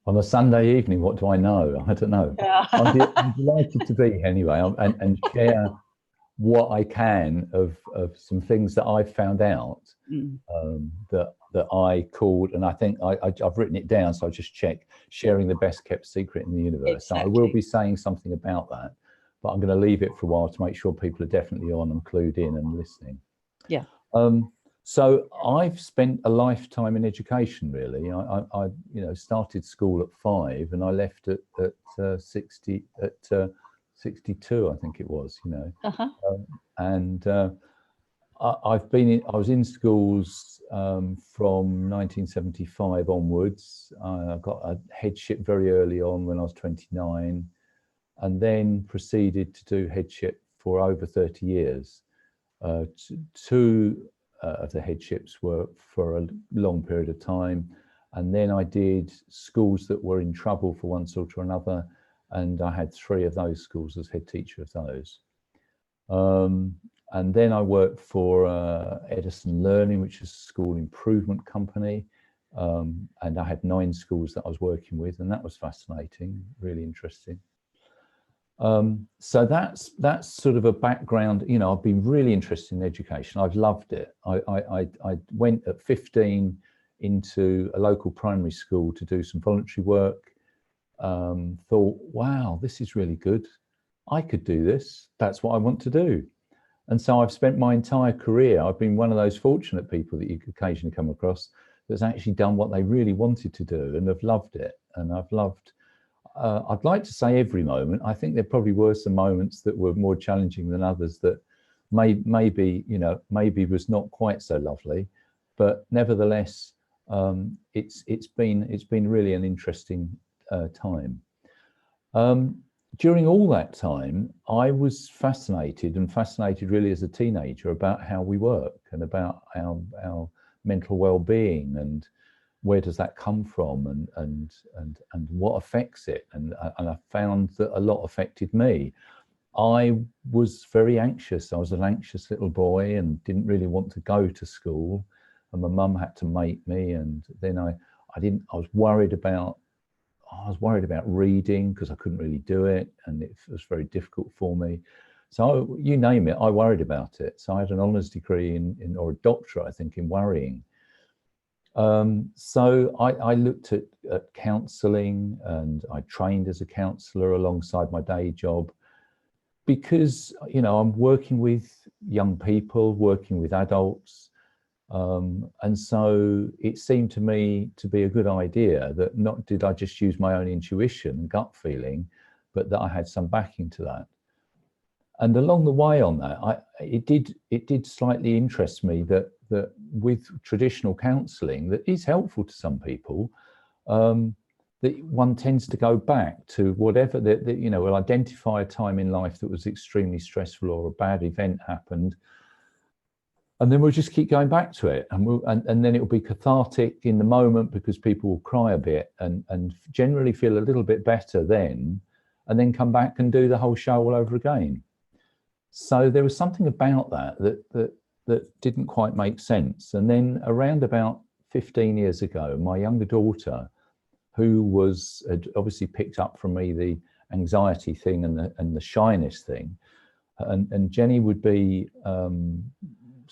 On a Sunday evening, what do I know? I don't know. Yeah. I'm delighted to be here anyway, and share what I can of some things that I've found out, Mm, that I called, and I think I've written it down, so I just check sharing the best kept secret in the universe. So I will exactly. be saying something about that, but I'm going to leave it for a while to make sure people are definitely on and clued in and listening. Yeah. Um, so I've spent a lifetime in education. Really, started school at 5, and I left at 62, I think it was. Uh-huh. And I was in schools from 1975 onwards. I got a headship very early on when I was 29, and then proceeded to do headship for over 30 years. Two of the headships were for a long period of time. And then I did schools that were in trouble for one sort or another. And I had 3 of those schools as head teacher of those. And then I worked for Edison Learning, which is a school improvement company. And I had 9 schools that I was working with, and that was fascinating, really interesting. So that's sort of a background. I've been really interested in education. I've loved it. I went at 15 into a local primary school to do some voluntary work. Thought, wow, this is really good. I could do this. That's what I want to do. And so I've spent my entire career, I've been one of those fortunate people that you occasionally come across that's actually done what they really wanted to do and have loved it. And I've loved, I'd like to say every moment. I think there probably were some moments that were more challenging than others that maybe was not quite so lovely, but nevertheless, it's been really an interesting time. During all that time, I was fascinated really as a teenager about how we work and about our mental well-being, and where does that come from, and what affects it. And I found that a lot affected me. I was very anxious. I was an anxious little boy and didn't really want to go to school. And my mum had to make me. And then I was worried about reading because I couldn't really do it, and it was very difficult for me. So you name it, I worried about it. So I had an honours degree or a doctorate, I think, in worrying. So I looked at counselling, and I trained as a counsellor alongside my day job, because I'm working with young people, working with adults. And so it seemed to me to be a good idea that not did I just use my own intuition and gut feeling, but that I had some backing to that. And along the way on that, it did slightly interest me that with traditional counselling that is helpful to some people, that one tends to go back to whatever will identify a time in life that was extremely stressful or a bad event happened. And then we'll just keep going back to it, and then it will be cathartic in the moment because people will cry a bit and generally feel a little bit better then, and then come back and do the whole show all over again. So there was something about that didn't quite make sense. And then around about 15 years ago, my younger daughter, who had obviously picked up from me the anxiety thing and the shyness thing, and Jenny would be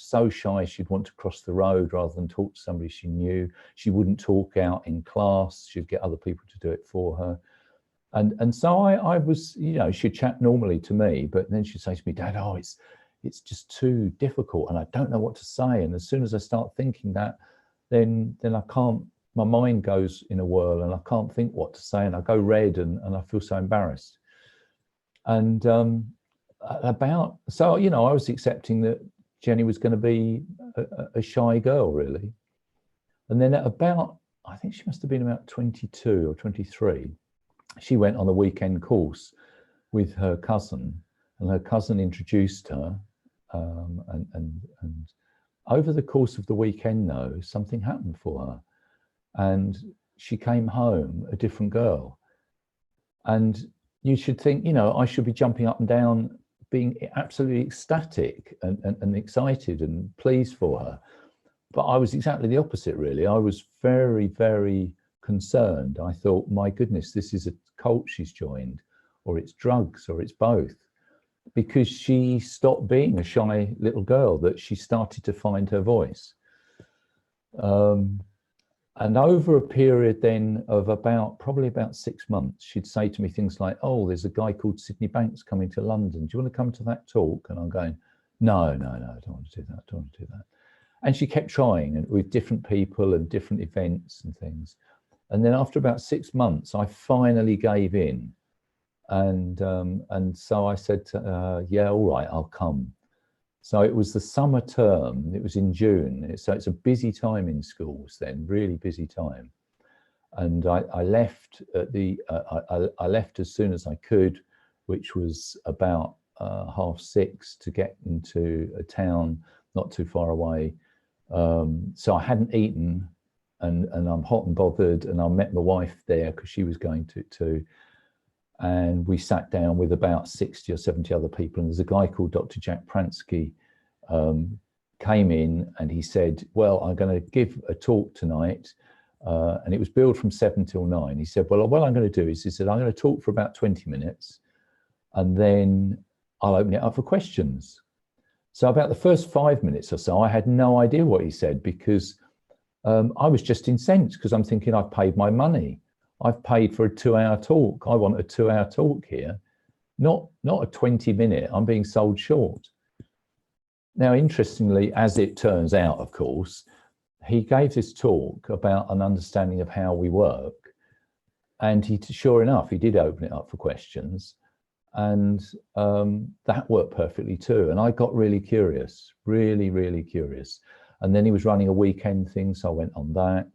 so shy she'd want to cross the road rather than talk to somebody she knew. She wouldn't talk out in class. She'd get other people to do it for her. And so I was, she'd chat normally to me, but then she'd say to me, Dad, oh, it's just too difficult and I don't know what to say. And as soon as I start thinking that, then I can't, my mind goes in a whirl and I can't think what to say, and I go red and I feel so embarrassed. And I was accepting that Jenny was going to be a shy girl, really. And then at about, I think she must have been about 22 or 23, she went on a weekend course with her cousin, and her cousin introduced her. And over the course of the weekend, though, something happened for her, and she came home a different girl. And you should think, I should be jumping up and down, being absolutely ecstatic and excited and pleased for her. But I was exactly the opposite, really. I was very, very concerned. I thought, my goodness, this is a cult she's joined, or it's drugs, or it's both. Because she stopped being a shy little girl, that she started to find her voice. And over a period then of probably about 6 months, she'd say to me things like, oh, there's a guy called Sydney Banks coming to London. Do you want to come to that talk? And I'm going, no, I don't want to do that. I don't want to do that. And she kept trying, and with different people and different events and things. And then after about 6 months, I finally gave in. And so I said to her, yeah, all right, I'll come. So it was the summer term, it was in June. So it's a busy time in schools then, really busy time. And I left at I left as soon as I could, which was about 6:30 to get into a town not too far away. So I hadn't eaten, and I'm hot and bothered, and I met my wife there because she was going to, and we sat down with about 60 or 70 other people. And there's a guy called Dr. Jack Pransky came in, and he said, well, I'm going to give a talk tonight. And it was billed from 7 till 9. He said, well, what I'm going to do is, he said, I'm going to talk for about 20 minutes, and then I'll open it up for questions. So about the first 5 minutes or so, I had no idea what he said, because I was just incensed, because I'm thinking, I've paid my money. I've paid for a 2-hour talk. I want a 2-hour talk here, not a 20-minute. I'm being sold short. Now, interestingly, as it turns out, of course, he gave this talk about an understanding of how we work. And sure enough, he did open it up for questions. And that worked perfectly too. And I got really curious, really, really curious. And then he was running a weekend thing, so I went on that.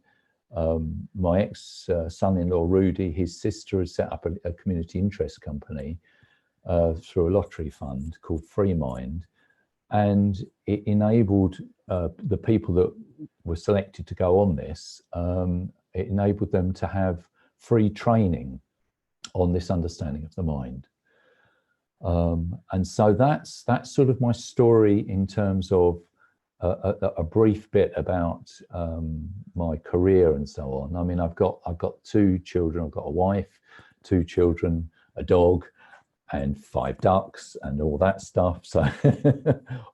My ex-son-in-law, Rudy, his sister has set up a community interest company through a lottery fund called Free Mind. And it enabled the people that were selected to go on this, it enabled them to have free training on this understanding of the mind. And so that's sort of my story in terms of a brief bit about my career and so on. I mean, I've got 2 children. I've got a wife, 2 children, a dog, and 5 ducks, and all that stuff. So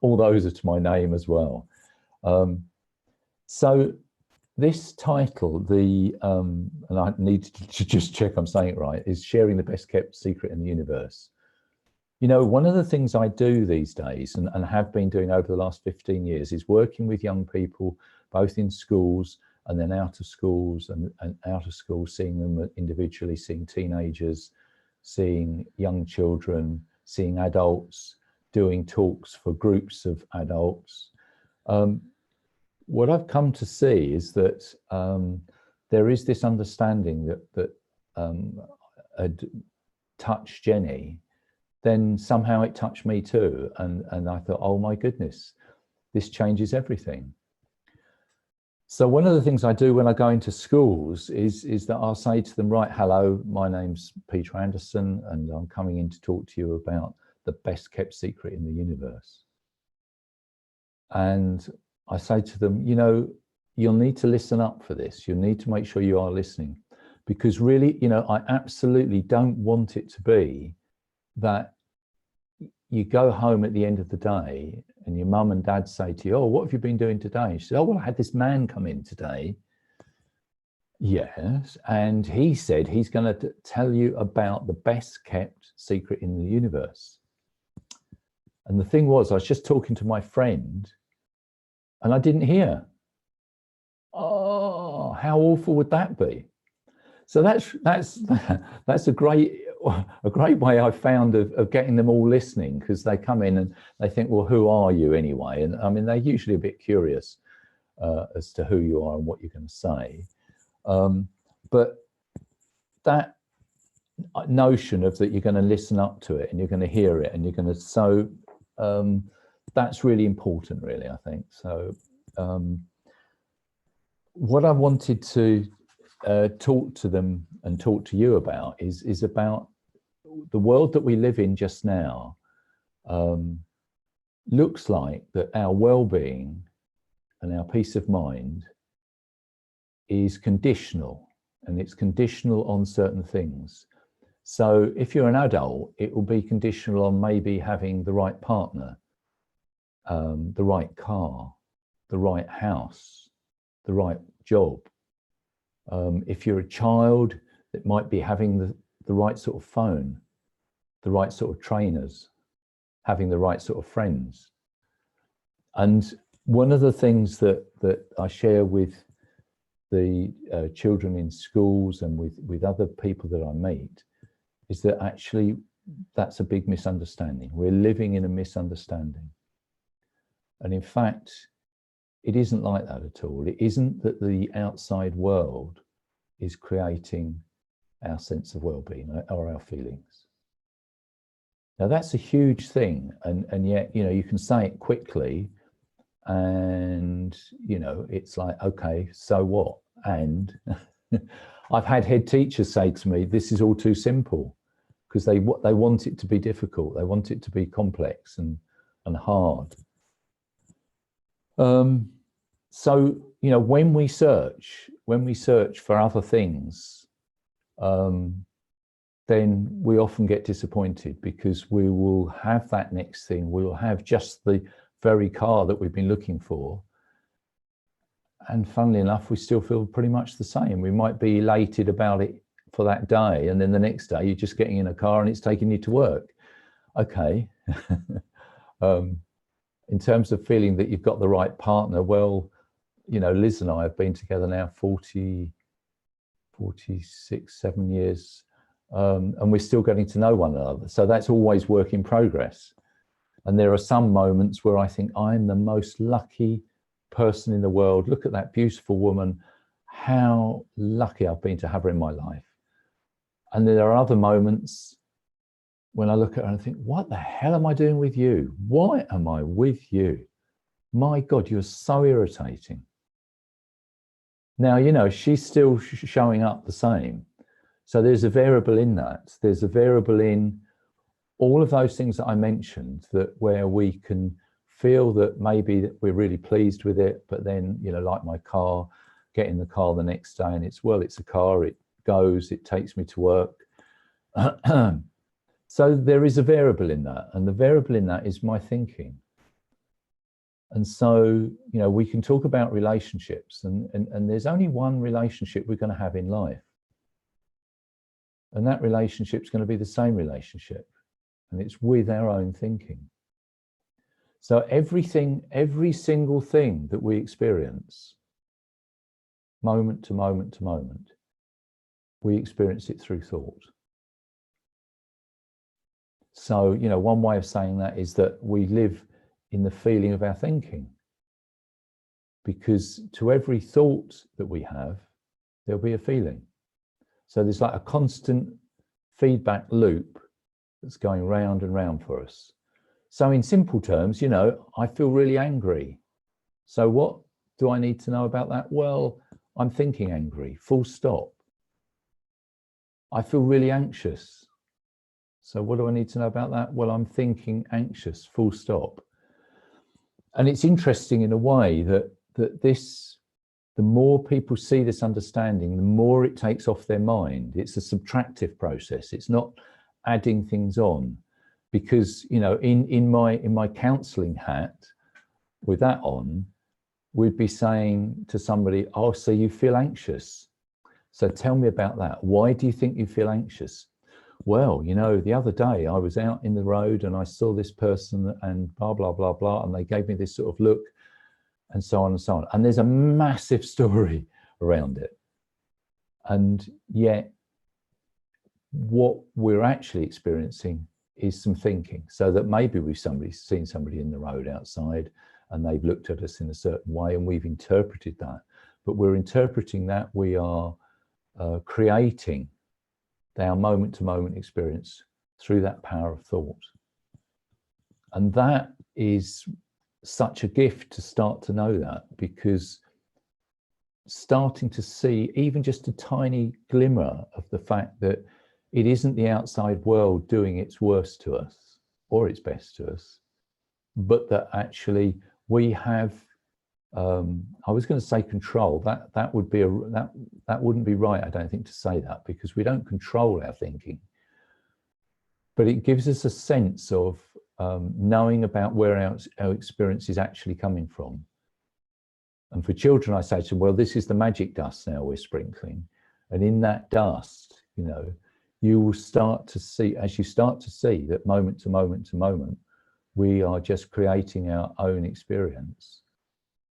all those are to my name as well. So this title, and I need to just check I'm saying it right, is Sharing the Best Kept Secret in the Universe. You know, one of the things I do these days, and have been doing over the last 15 years, is working with young people, both in schools and then out of schools, and out of school, seeing them individually, seeing teenagers, seeing young children, seeing adults, doing talks for groups of adults. What I've come to see is that there is this understanding that had touched Jenny, then somehow it touched me too. And I thought, oh my goodness, this changes everything. So one of the things I do when I go into schools is that I'll say to them, right, hello, my name's Peter Anderson, and I'm coming in to talk to you about the best kept secret in the universe. And I say to them, you know, you'll need to listen up for this. You'll need to make sure you are listening, because really, you know, I absolutely don't want it to be that you go home at the end of the day and your mum and dad say to you, oh, what have you been doing today? She said, oh, well, I had this man come in today. Yes, and he said he's going to tell you about the best kept secret in the universe. And the thing was, I was just talking to my friend and I didn't hear. Oh, how awful would that be? So that's a great way I found of getting them all listening, because they come in and they think, well, who are you anyway? And I mean, they're usually a bit curious as to who you are and what you're going to say. But that notion of that you're going to listen up to it and you're going to hear it and you're going to, that's really important, really, I think. So what I wanted to talk to them and talk to you about is about the world that we live in just now. Looks like that our well-being and our peace of mind is conditional and it's conditional on certain things. So if you're an adult, it will be conditional on maybe having the right partner, the right car, the right house, the right job. If you're a child, it might be having the right sort of phone, the right sort of trainers, having the right sort of friends. And one of the things that I share with the children in schools and with other people that I meet is that actually that's a big misunderstanding. We're living in a misunderstanding. And in fact, it isn't like that at all. It isn't that the outside world is creating our sense of well-being or our feelings. Now that's a huge thing, and yet, you know, you can say it quickly and, you know, it's like, okay, so what? And I've had head teachers say to me, this is all too simple, because they want it to be difficult. They want it to be complex and hard. So, you know, when we search for other things, then we often get disappointed, because we will have that next thing. We'll have just the very car that we've been looking for. And funnily enough, we still feel pretty much the same. We might be elated about it for that day, and then the next day you're just getting in a car and it's taking you to work. Okay. In terms of feeling that you've got the right partner, well, you know, Liz and I have been together now 47 years, and we're still getting to know one another. So that's always work in progress. And there are some moments where I think I'm the most lucky person in the world. Look at that beautiful woman. How lucky I've been to have her in my life. And there are other moments when I look at her and think, what the hell am I doing with you? Why am I with you? My God, you're so irritating. Now, you know, she's still showing up the same. So there's a variable in that. There's a variable in all of those things that I mentioned, that where we can feel that maybe that we're really pleased with it, but then, you know, like my car, get in the car the next day and it's, well, it's a car, it goes, it takes me to work. So there is a variable in that, and the variable in that is my thinking. And so, you know, we can talk about relationships, and there's only one relationship we're going to have in life. And that relationship is going to be the same relationship, and it's with our own thinking. So every single thing that we experience, moment to moment to moment, we experience it through thought. So, you know, one way of saying that is that we live in the feeling of our thinking, because to every thought that we have, there'll be a feeling. So there's like a constant feedback loop that's going round and round for us. So in simple terms, you know, I feel really angry. So what do I need to know about that? Well, I'm thinking angry, full stop. I feel really anxious. So what do I need to know about that? Well, I'm thinking anxious, full stop. And it's interesting in a way that the more people see this understanding, the more it takes off their mind. It's a subtractive process. It's not adding things on, because, you know, in my counselling hat, with that on, we'd be saying to somebody, oh, so you feel anxious. So tell me about that. Why do you think you feel anxious? Well, you know, the other day I was out in the road and I saw this person and blah, blah, blah, blah, and they gave me this sort of look, and so on and so on. And there's a massive story around it. And yet what we're actually experiencing is some thinking. So that maybe we've seen somebody in the road outside and they've looked at us in a certain way and we've interpreted that. But we're interpreting that, we are creating our moment-to-moment experience through that power of thought. And that is such a gift to start to know that, because starting to see even just a tiny glimmer of the fact that it isn't the outside world doing its worst to us or its best to us, but that actually we have I was going to say control. That would be that wouldn't be right, I don't think, to say that, because we don't control our thinking. But it gives us a sense of knowing about where our experience is actually coming from. And for children, I say to them, well, this is the magic dust now we're sprinkling. And in that dust, you know, you will start to see, as you start to see that moment to moment to moment, we are just creating our own experience.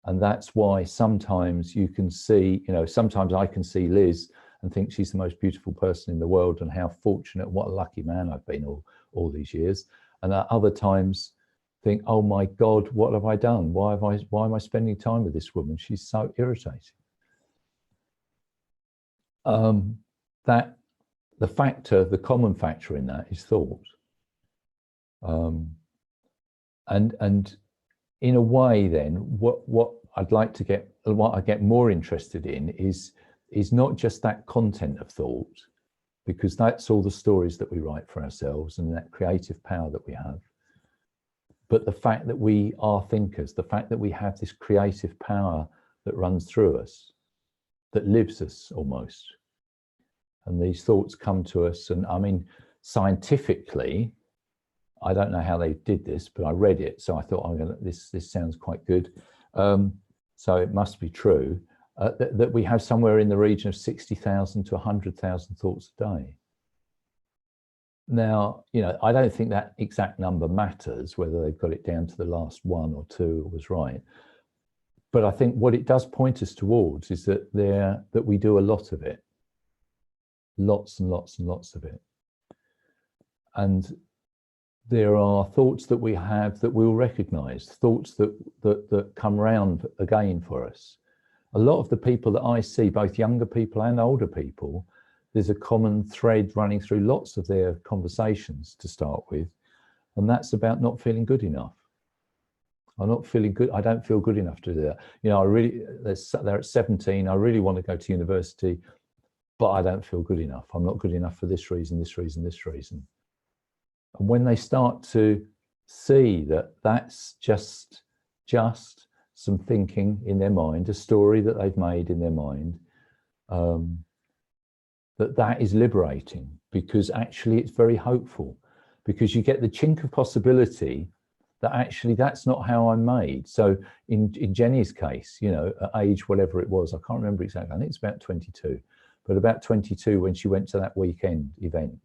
And that's why sometimes you can see, you know, sometimes I can see Liz and think she's the most beautiful person in the world, and how fortunate, what a lucky man I've been all these years. And at other times think, oh my God, what have I done? Why am I spending time with this woman? She's so irritating. That the common factor in that is thought. And in a way then, what I'd like to get, what I get more interested in is not just that content of thought, because that's all the stories that we write for ourselves and that creative power that we have. But the fact that we are thinkers, the fact that we have this creative power that runs through us, that lives us almost. And these thoughts come to us. And I mean, scientifically, I don't know how they did this, but I read it. So I thought, this sounds quite good. So it must be true. That we have somewhere in the region of 60,000 to 100,000 thoughts a day. Now, you know, I don't think that exact number matters, whether they've got it down to the last one or two was right. But I think what it does point us towards is that we do a lot of it, lots and lots and lots of it. And there are thoughts that we have that we'll recognize, thoughts that come around again for us. A lot of the people that I see, both younger people and older people, there's a common thread running through lots of their conversations to start with, and that's about not feeling good enough. I'm not feeling good. I don't feel good enough to do that. You know, they're at 17. I really want to go to university, but I don't feel good enough. I'm not good enough for this reason, this reason, this reason. And when they start to see that that's just some thinking in their mind, a story that they've made in their mind, that is liberating, because actually it's very hopeful, because you get the chink of possibility that actually that's not how I'm made. So in Jenny's case, you know, at age whatever it was, I can't remember exactly, I think it's about 22, but about 22 when she went to that weekend event,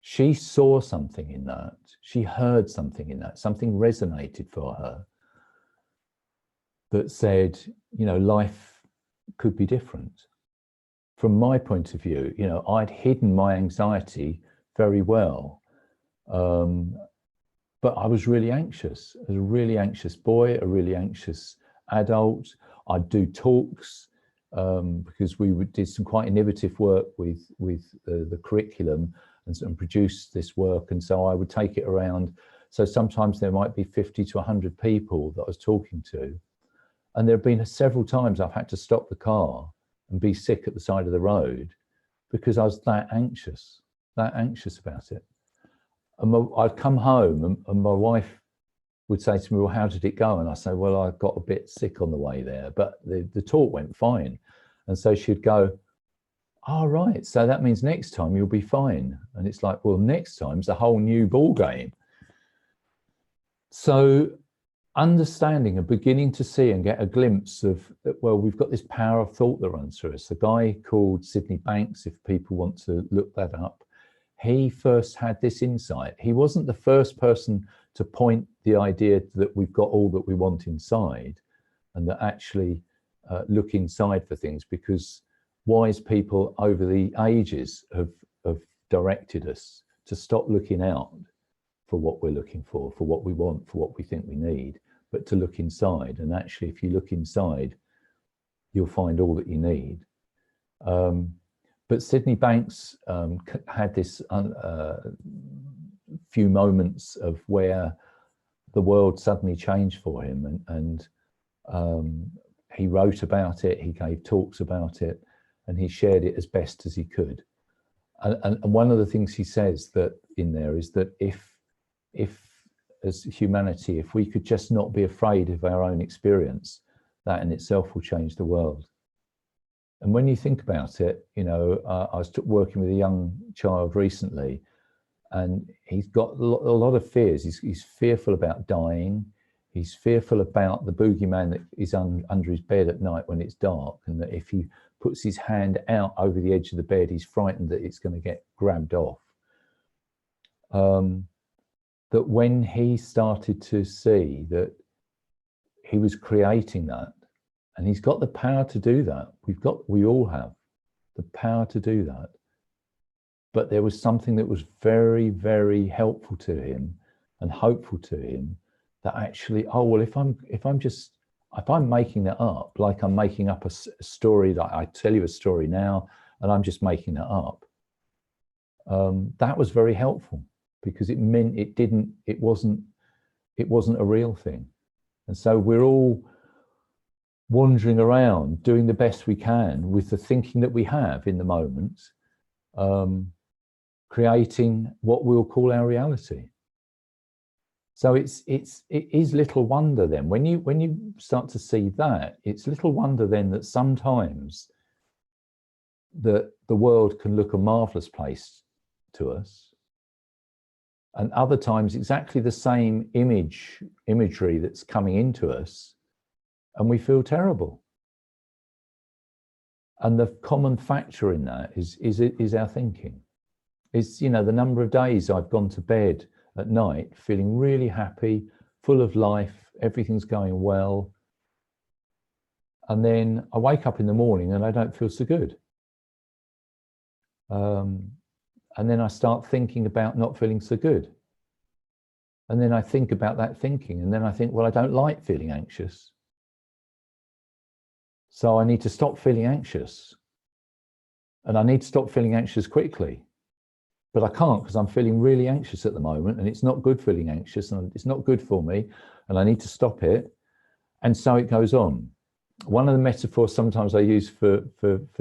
she saw something in that, she heard something in that, something resonated for her that said, you know, life could be different. From my point of view, you know, I'd hidden my anxiety very well, but I was really anxious. I was a really anxious boy, a really anxious adult. I'd do talks because we did some quite innovative work with the curriculum and produce this work. And so I would take it around. So sometimes there might be 50 to 100 people that I was talking to. And there have been several times I've had to stop the car and be sick at the side of the road because I was that anxious about it. And I'd come home and my wife would say to me, well, how did it go? And I say, well, I got a bit sick on the way there, but the talk went fine. And so she'd go, oh, right, so that means next time you'll be fine. And it's like, well, next time's a whole new ball game. So understanding and beginning to see and get a glimpse of, well, we've got this power of thought that runs through us. A guy called Sydney Banks, if people want to look that up, he first had this insight. He wasn't the first person to point the idea that we've got all that we want inside, and that actually look inside for things, because wise people over the ages have directed us to stop looking out for what we're looking for what we want, for what we think we need, but to look inside. And actually, if you look inside, you'll find all that you need. But Sydney Banks had this few moments of where the world suddenly changed for him, and he wrote about it, he gave talks about it, and he shared it as best as he could. And one of the things he says that in there is that if as humanity, if we could just not be afraid of our own experience, that in itself will change the world. And when you think about it, you know, I was working with a young child recently, and he's got a lot of fears. He's fearful about dying. He's fearful about the boogeyman that is under his bed at night when it's dark, and that if he puts his hand out over the edge of the bed, he's frightened that it's going to get grabbed off. That when he started to see that he was creating that, and he's got the power to do that. We all have the power to do that. But there was something that was very, very helpful to him and hopeful to him, that actually, oh, well, if I'm making that up, like I'm making up a story, that I tell you a story now, and I'm just making it up. That was very helpful, because it meant it wasn't a real thing. And so we're all wandering around doing the best we can with the thinking that we have in the moment, creating what we'll call our reality. So it is little wonder then, when you start to see that, it's little wonder then that sometimes the world can look a marvelous place to us, and other times exactly the same imagery that's coming into us, and we feel terrible. And the common factor in that is our thinking. It's, you know, the number of days I've gone to bed at night feeling really happy, full of life, everything's going well, and then I wake up in the morning and I don't feel so good. And then I start thinking about not feeling so good. And then I think about that thinking, and then I think, well, I don't like feeling anxious. So I need to stop feeling anxious. And I need to stop feeling anxious quickly. But I can't, because I'm feeling really anxious at the moment, and it's not good feeling anxious, and it's not good for me, and I need to stop it. And so it goes on. One of the metaphors sometimes I use for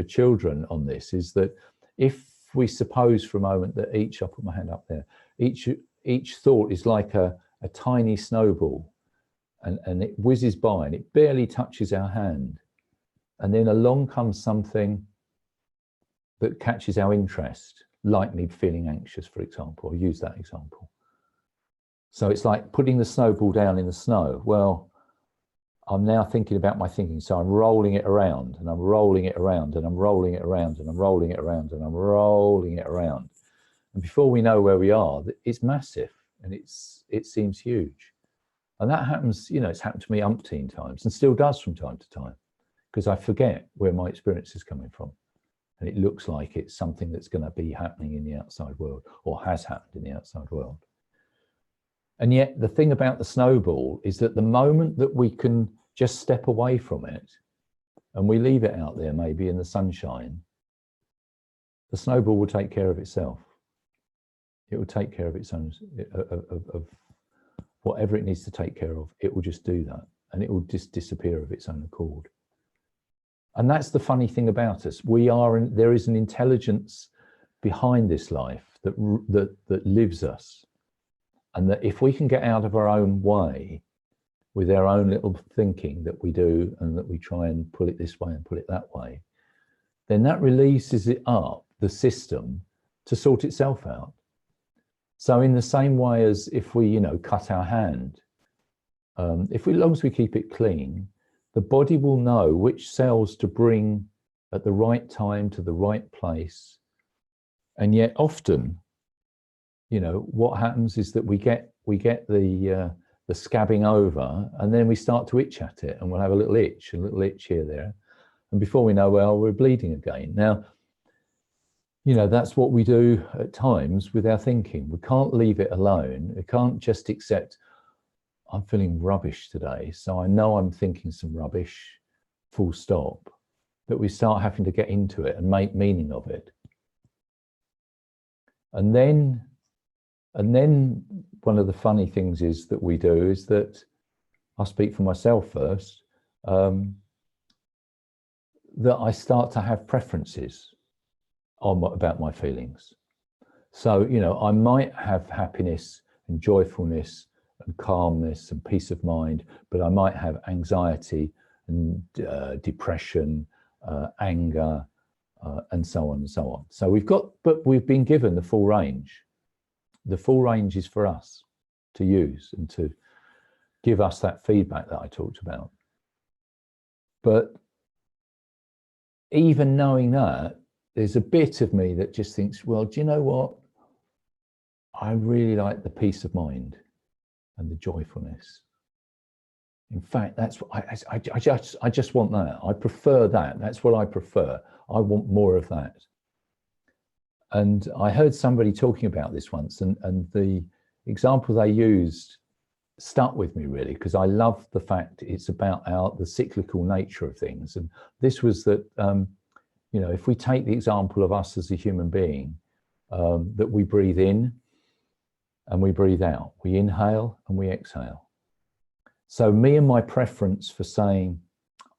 children on this is that if we suppose for a moment that I'll put my hand up there, each thought is like a tiny snowball, and it whizzes by and it barely touches our hand. And then along comes something that catches our interest, like me feeling anxious, for example. I'll use that example. So it's like putting the snowball down in the snow. Well, I'm now thinking about my thinking. So I'm rolling it around, and I'm rolling it around, and I'm rolling it around, and I'm rolling it around, and I'm rolling it around. And before we know where we are, it's massive, and it seems huge. And that happens, you know, it's happened to me umpteen times, and still does from time to time, because I forget where my experience is coming from. And it looks like it's something that's going to be happening in the outside world, or has happened in the outside world. And yet the thing about the snowball is that the moment that we can just step away from it, and we leave it out there maybe in the sunshine, the snowball will take care of itself. It will take care of its own, of whatever it needs to take care of. It will just do that, and it will just disappear of its own accord. And that's the funny thing about us. There is an intelligence behind this life that lives us. And that if we can get out of our own way with our own little thinking that we do, and that we try and pull it this way and pull it that way, then that releases it up, the system, to sort itself out. So in the same way as if we, you know, cut our hand, as long as we keep it clean, the body will know which cells to bring at the right time to the right place. And yet often, you know, what happens is that we get the scabbing over, and then we start to itch at it, and we'll have a little itch here, there. And before we know, well, we're bleeding again. Now, you know, that's what we do at times with our thinking. We can't leave it alone. We can't just accept, I'm feeling rubbish today, so I know I'm thinking some rubbish, full stop. That we start having to get into it and make meaning of it. And then one of the funny things is that we do is that, I'll speak for myself first, that I start to have preferences about my feelings. So, you know, I might have happiness and joyfulness and calmness and peace of mind, but I might have anxiety and depression, anger, and so on and so on. So we've been given the full range. The full range is for us to use and to give us that feedback that I talked about. But even knowing that, there's a bit of me that just thinks, well, do you know what? I really like the peace of mind and the joyfulness. In fact, that's what I just want that. I prefer that. That's what I prefer. I want more of that. And I heard somebody talking about this once, and the example they used stuck with me really, because I love the fact it's about the cyclical nature of things. And this was that, you know, if we take the example of us as a human being, that we breathe in and we breathe out, we inhale and we exhale. So me and my preference for saying,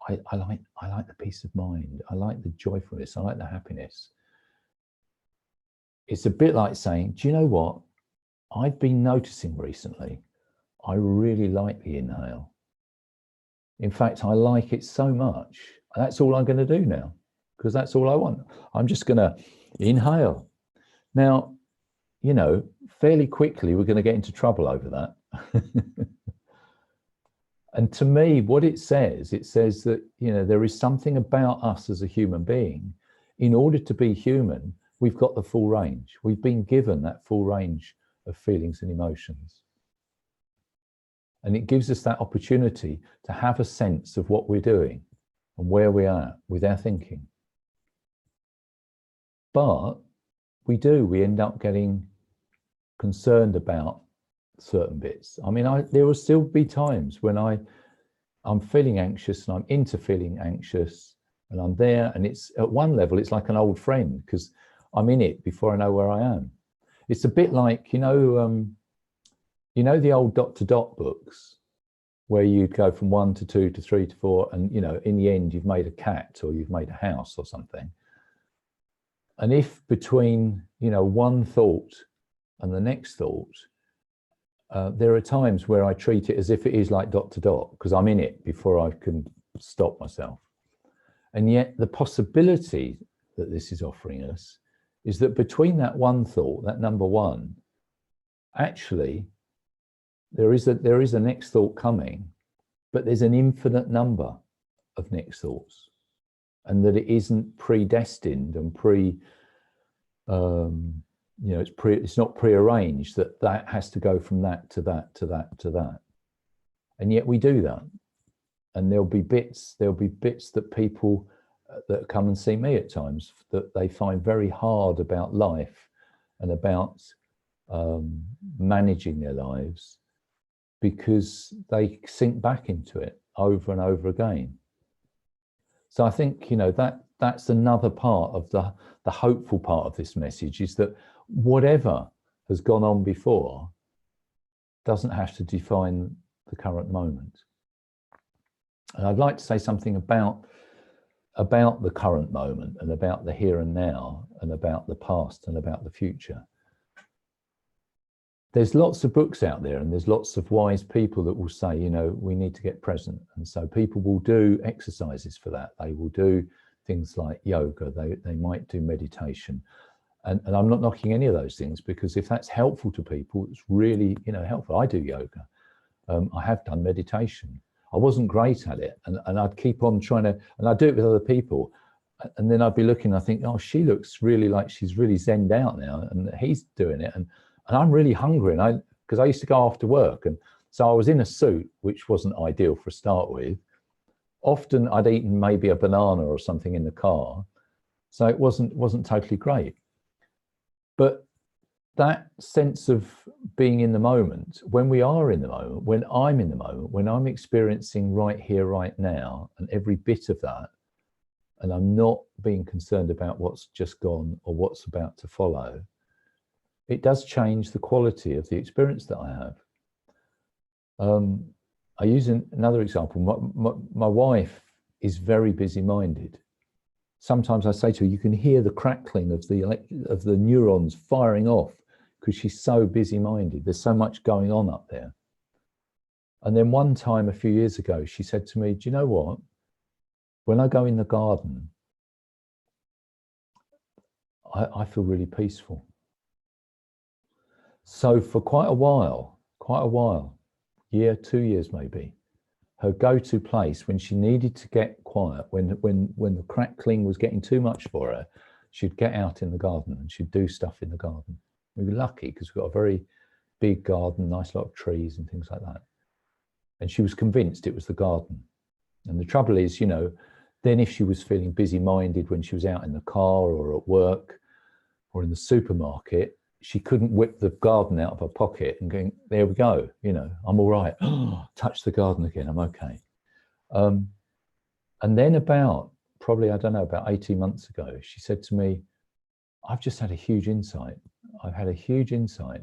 I like the peace of mind, I like the joyfulness, I like the happiness. It's a bit like saying, do you know what? I've been noticing recently, I really like the inhale. In fact, I like it so much. That's all I'm going to do now, because that's all I want. I'm just going to inhale. Now, you know, fairly quickly, we're going to get into trouble over that. And to me, what it says that, you know, there is something about us as a human being. In order to be human, we've got the full range. We've been given that full range of feelings and emotions. And it gives us that opportunity to have a sense of what we're doing and where we are with our thinking. But we end up getting concerned about certain bits. I mean, there will still be times when I'm feeling anxious and I'm into feeling anxious and I'm there, and it's at one level, it's like an old friend because I'm in it before I know where I am. It's a bit like, you know the old dot to dot books where you'd go from 1 to 2 to 3 to 4, and you know, in the end, you've made a cat or you've made a house or something. And if between, you know, one thought and the next thought, there are times where I treat it as if it is like dot to dot because I'm in it before I can stop myself. And yet the possibility that this is offering us is that between that one thought, that number one, actually, there is a next thought coming, but there's an infinite number of next thoughts, and that it isn't predestined and you know, it's not prearranged that has to go from that to that to that to that. And yet we do that. And there'll be bits that people that come and see me at times that they find very hard about life and about managing their lives, because they sink back into it over and over again. So I think, you know, that's another part of the hopeful part of this message, is that whatever has gone on before doesn't have to define the current moment. And I'd like to say something about the current moment and about the here and now and about the past and about the future. There's lots of books out there and there's lots of wise people that will say, you know, we need to get present. And so people will do exercises for that. They will do things like yoga. They might do meditation. And I'm not knocking any of those things, because if that's helpful to people, it's really, you know, helpful. I do yoga. I have done meditation. I wasn't great at it. And I'd keep on trying to, and I'd do it with other people. And then I'd be looking, I think, oh, she looks really like she's really zenned out now, and he's doing it. And I'm really hungry. And because I used to go after work. And so I was in a suit, which wasn't ideal for a start with. Often I'd eaten maybe a banana or something in the car. So it wasn't totally great. But that sense of being in the moment, when we are in the moment, when I'm in the moment, when I'm experiencing right here, right now, and every bit of that, and I'm not being concerned about what's just gone or what's about to follow, it does change the quality of the experience that I have. I use another example. My wife is very busy-minded. Sometimes I say to her, you can hear the crackling of the neurons firing off because she's so busy-minded. There's so much going on up there. And then one time a few years ago, she said to me, do you know what? When I go in the garden, I feel really peaceful. So for quite a while, year, 2 years maybe, her go-to place when she needed to get quiet, when the crackling was getting too much for her, she'd get out in the garden and she'd do stuff in the garden. We were lucky because we've got a very big garden, nice lot of trees and things like that. And she was convinced it was the garden. And the trouble is, you know, then if she was feeling busy-minded when she was out in the car or at work or in the supermarket, she couldn't whip the garden out of her pocket and going, there we go, you know, I'm all right. Touch the garden again, I'm okay. And then about, probably, I don't know, about 18 months ago, she said to me, I've just had a huge insight. I've had a huge insight.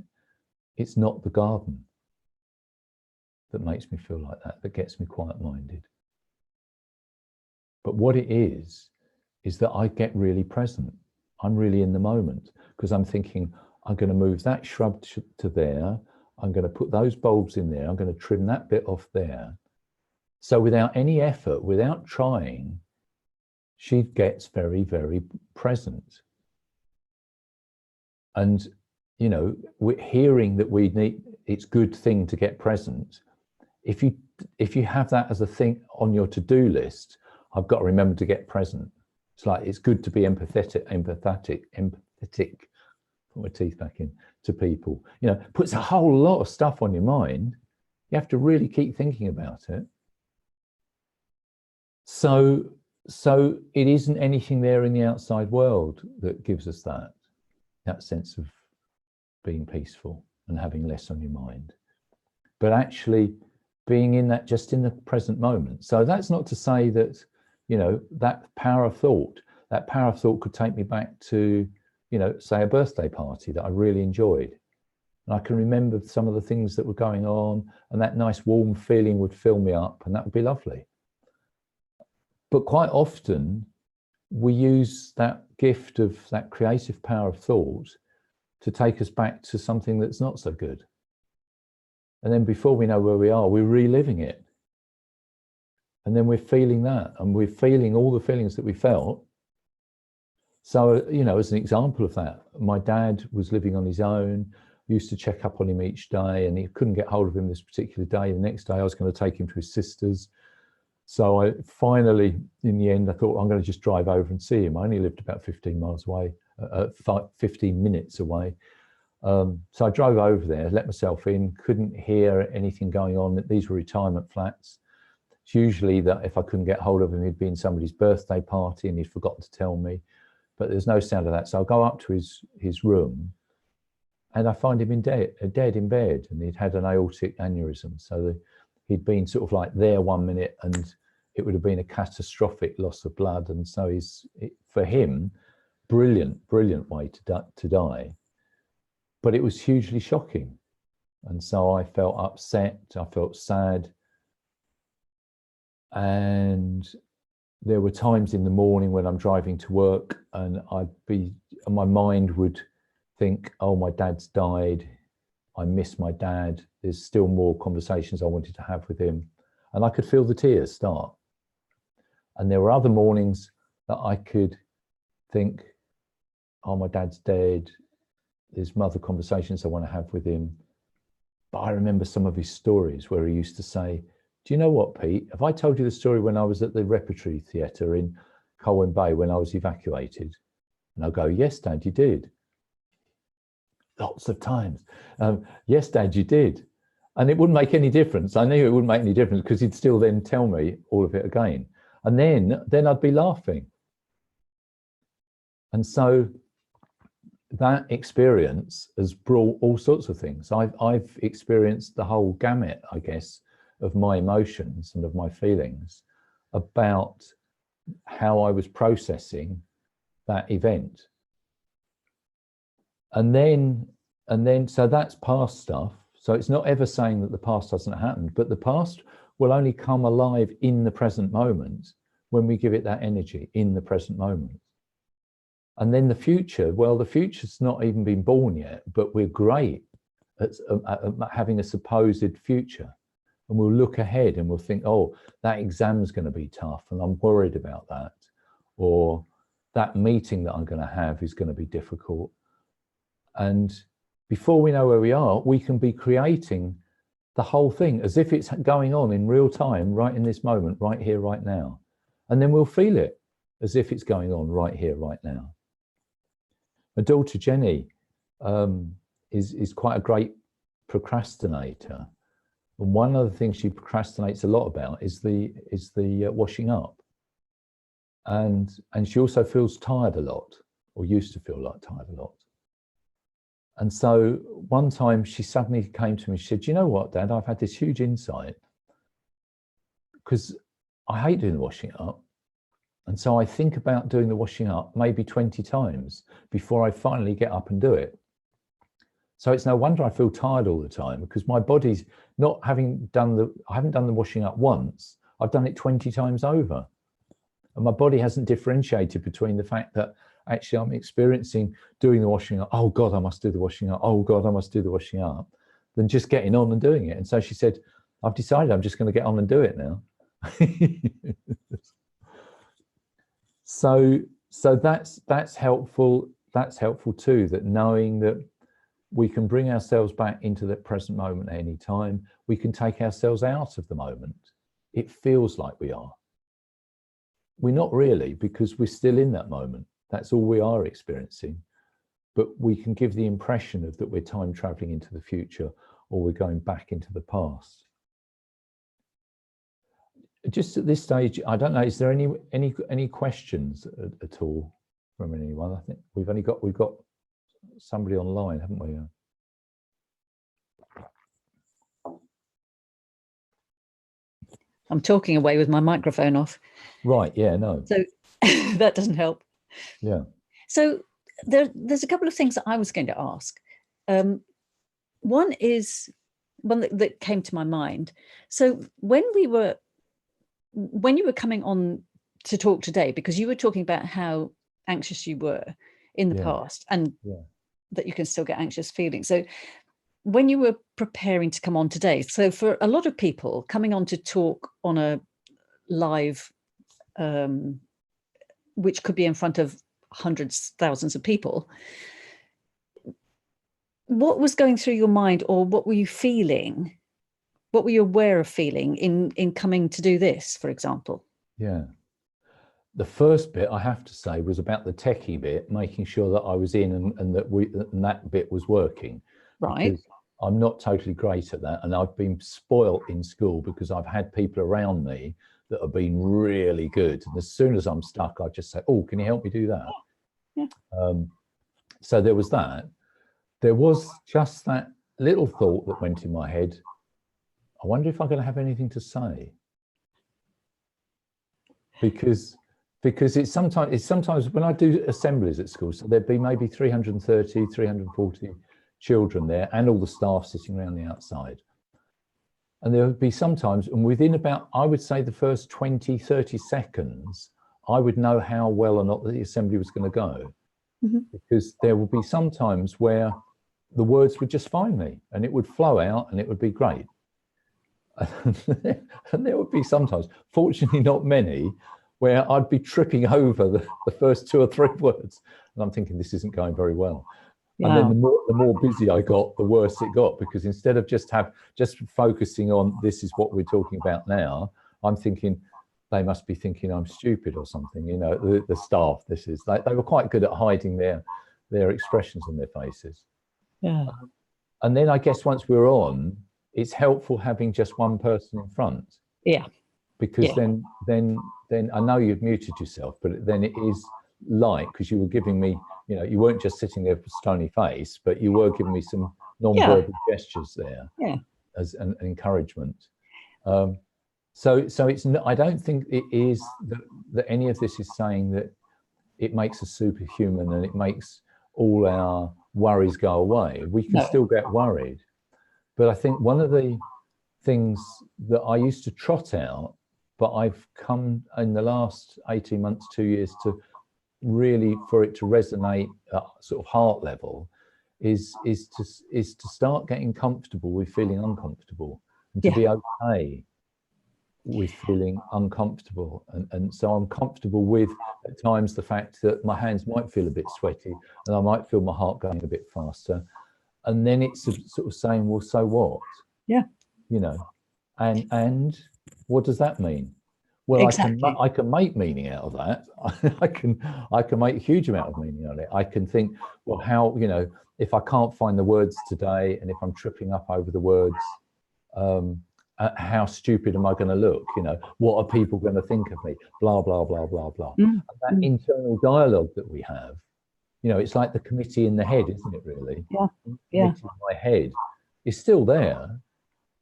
It's not the garden that makes me feel like that gets me quiet-minded. But what it is that I get really present. I'm really in the moment because I'm thinking, I'm going to move that shrub to there. I'm going to put those bulbs in there. I'm going to trim that bit off there. So without any effort, without trying, she gets very, very present. And, you know, we're hearing that we need, it's a good thing to get present. If you have that as a thing on your to-do list, I've got to remember to get present. It's like, it's good to be empathetic, put my teeth back in, to people. You know, puts a whole lot of stuff on your mind. You have to really keep thinking about it. So it isn't anything there in the outside world that gives us that sense of being peaceful and having less on your mind, but actually being in that, just in the present moment. So that's not to say that, you know, that power of thought could take me back to, you know, say a birthday party that I really enjoyed. And I can remember some of the things that were going on, and that nice warm feeling would fill me up, and that would be lovely. But quite often we use that gift of that creative power of thought to take us back to something that's not so good. And then before we know where we are, we're reliving it. And then we're feeling that, and we're feeling all the feelings that we felt. So, you know, as an example of that, my dad was living on his own, used to check up on him each day, and he couldn't get hold of him this particular day. The next day I was going to take him to his sister's. So I finally, in the end, I thought, I'm going to just drive over and see him. I only lived about 15 miles away, 15 minutes away. So I drove over there, let myself in, couldn't hear anything going on. These were retirement flats. It's usually that if I couldn't get hold of him, he'd been somebody's birthday party and he'd forgotten to tell me, but there's no sound of that. So I go up to his room and I find him dead in bed, and he'd had an aortic aneurysm. So he'd been sort of like there 1 minute and it would have been a catastrophic loss of blood. And so for him, brilliant way to die. But it was hugely shocking. And so I felt upset, I felt sad. And there were times in the morning when I'm driving to work and my mind would think, oh, my dad's died. I miss my dad. There's still more conversations I wanted to have with him. And I could feel the tears start. And there were other mornings that I could think, oh, my dad's dead. There's some other conversations I want to have with him. But I remember some of his stories where he used to say, do you know what, Pete? Have I told you the story when I was at the Repertory Theatre in Colwyn Bay when I was evacuated? And I'll go, yes, Dad, you did. Lots of times. Yes, Dad, you did. And it wouldn't make any difference. I knew it wouldn't make any difference because he'd still then tell me all of it again. And then I'd be laughing. And so that experience has brought all sorts of things. I've experienced the whole gamut, I guess, of my emotions and of my feelings about how I was processing that event. And then, so that's past stuff. So it's not ever saying that the past hasn't happened, but the past will only come alive in the present moment when we give it that energy in the present moment. And then the future, well, the future's not even been born yet, but we're great at having a supposed future. and we'll look ahead and we'll think, oh, that exam's going to be tough and I'm worried about that, or that meeting that I'm going to have is going to be difficult. And before we know where we are, we can be creating the whole thing as if it's going on in real time, right in this moment, right here, right now. And then we'll feel it as if it's going on right here, right now. My daughter Jenny is quite a great procrastinator. And one of the things she procrastinates a lot about is the washing up. And she also feels tired a lot, or used to feel like tired a lot. And so one time she suddenly came to me, she said, you know what, Dad, I've had this huge insight, because I hate doing the washing up. And so I think about doing the washing up maybe 20 times before I finally get up and do it. So it's no wonder I feel tired all the time, because my body's not having done I haven't done the washing up once, I've done it 20 times over. And my body hasn't differentiated between the fact that actually I'm experiencing doing the washing up, oh God, I must do the washing up, oh God, I must do the washing up, than just getting on and doing it. And so she said, I've decided I'm just going to get on and do it now. So that's helpful. That's helpful too, that knowing that we can bring ourselves back into the present moment at any time. We can take ourselves out of the moment. It feels like we are. We're not really, because we're still in that moment. That's all we are experiencing. But we can give the impression of that we're time traveling into the future, or we're going back into the past. Just at this stage, I don't know, is there any questions at all from anyone? I think we've got somebody online, haven't we? I'm talking away with my microphone off. Right, yeah, no. So that doesn't help. Yeah. So there's a couple of things that I was going to ask. One is one that came to my mind. So when you were coming on to talk today, because you were talking about how anxious you were in the past, and that you can still get anxious feelings. So when you were preparing to come on today, so for a lot of people coming on to talk on a live, which could be in front of hundreds, thousands of people, what was going through your mind, or what were you feeling? What were you aware of feeling in coming to do this, for example? Yeah. The first bit, I have to say, was about the techie bit, making sure that I was in and that bit was working. Right. Because I'm not totally great at that. And I've been spoilt in school because I've had people around me that have been really good. And as soon as I'm stuck, I just say, oh, can you help me do that? Yeah. So there was that. There was just that little thought that went in my head. I wonder if I'm going to have anything to say. Because it's sometimes when I do assemblies at school, so there'd be maybe 330, 340 children there, and all the staff sitting around the outside. And there would be sometimes, and within about, I would say the first 20, 30 seconds, I would know how well or not the assembly was going to go. Mm-hmm. Because there would be some times where the words would just find me and it would flow out and it would be great. And there would be sometimes, fortunately not many, where I'd be tripping over the first 2 or 3 words. And I'm thinking, this isn't going very well. Wow. And then the more busy I got, the worse it got, because instead of just focusing on this is what we're talking about now, I'm thinking they must be thinking I'm stupid or something. You know, the staff, they were quite good at hiding their expressions on their faces. Yeah. And then I guess once we're on, it's helpful having just one person in front. Yeah. Because then I know you've muted yourself, but then it is like, because you were giving me, you know, you weren't just sitting there with a stony face, but you were giving me some non-verbal gestures there as an encouragement. So it's not, I don't think it is that any of this is saying that it makes us superhuman and it makes all our worries go away. We can still get worried. But I think one of the things that I used to trot out, but I've come in the last 18 months, 2 years, to really, for it to resonate at sort of heart level, is to start getting comfortable with feeling uncomfortable. and to Yeah. be okay with feeling uncomfortable. And so I'm comfortable with, at times, the fact that my hands might feel a bit sweaty and I might feel my heart going a bit faster. And then it's sort of saying, well, so what? Yeah. You know, and what does that mean? Well, Exactly. I can make meaning out of that. I can make a huge amount of meaning out of it. I can think, well, how, you know, if I can't find the words today, and if I'm tripping up over the words, how stupid am I going to look? You know, what are people going to think of me? Blah blah blah blah blah. Mm, And that mm. internal dialogue that we have, you know, it's like the committee in the head, isn't it? Really, Yeah. the Yeah. committee in my head is still there.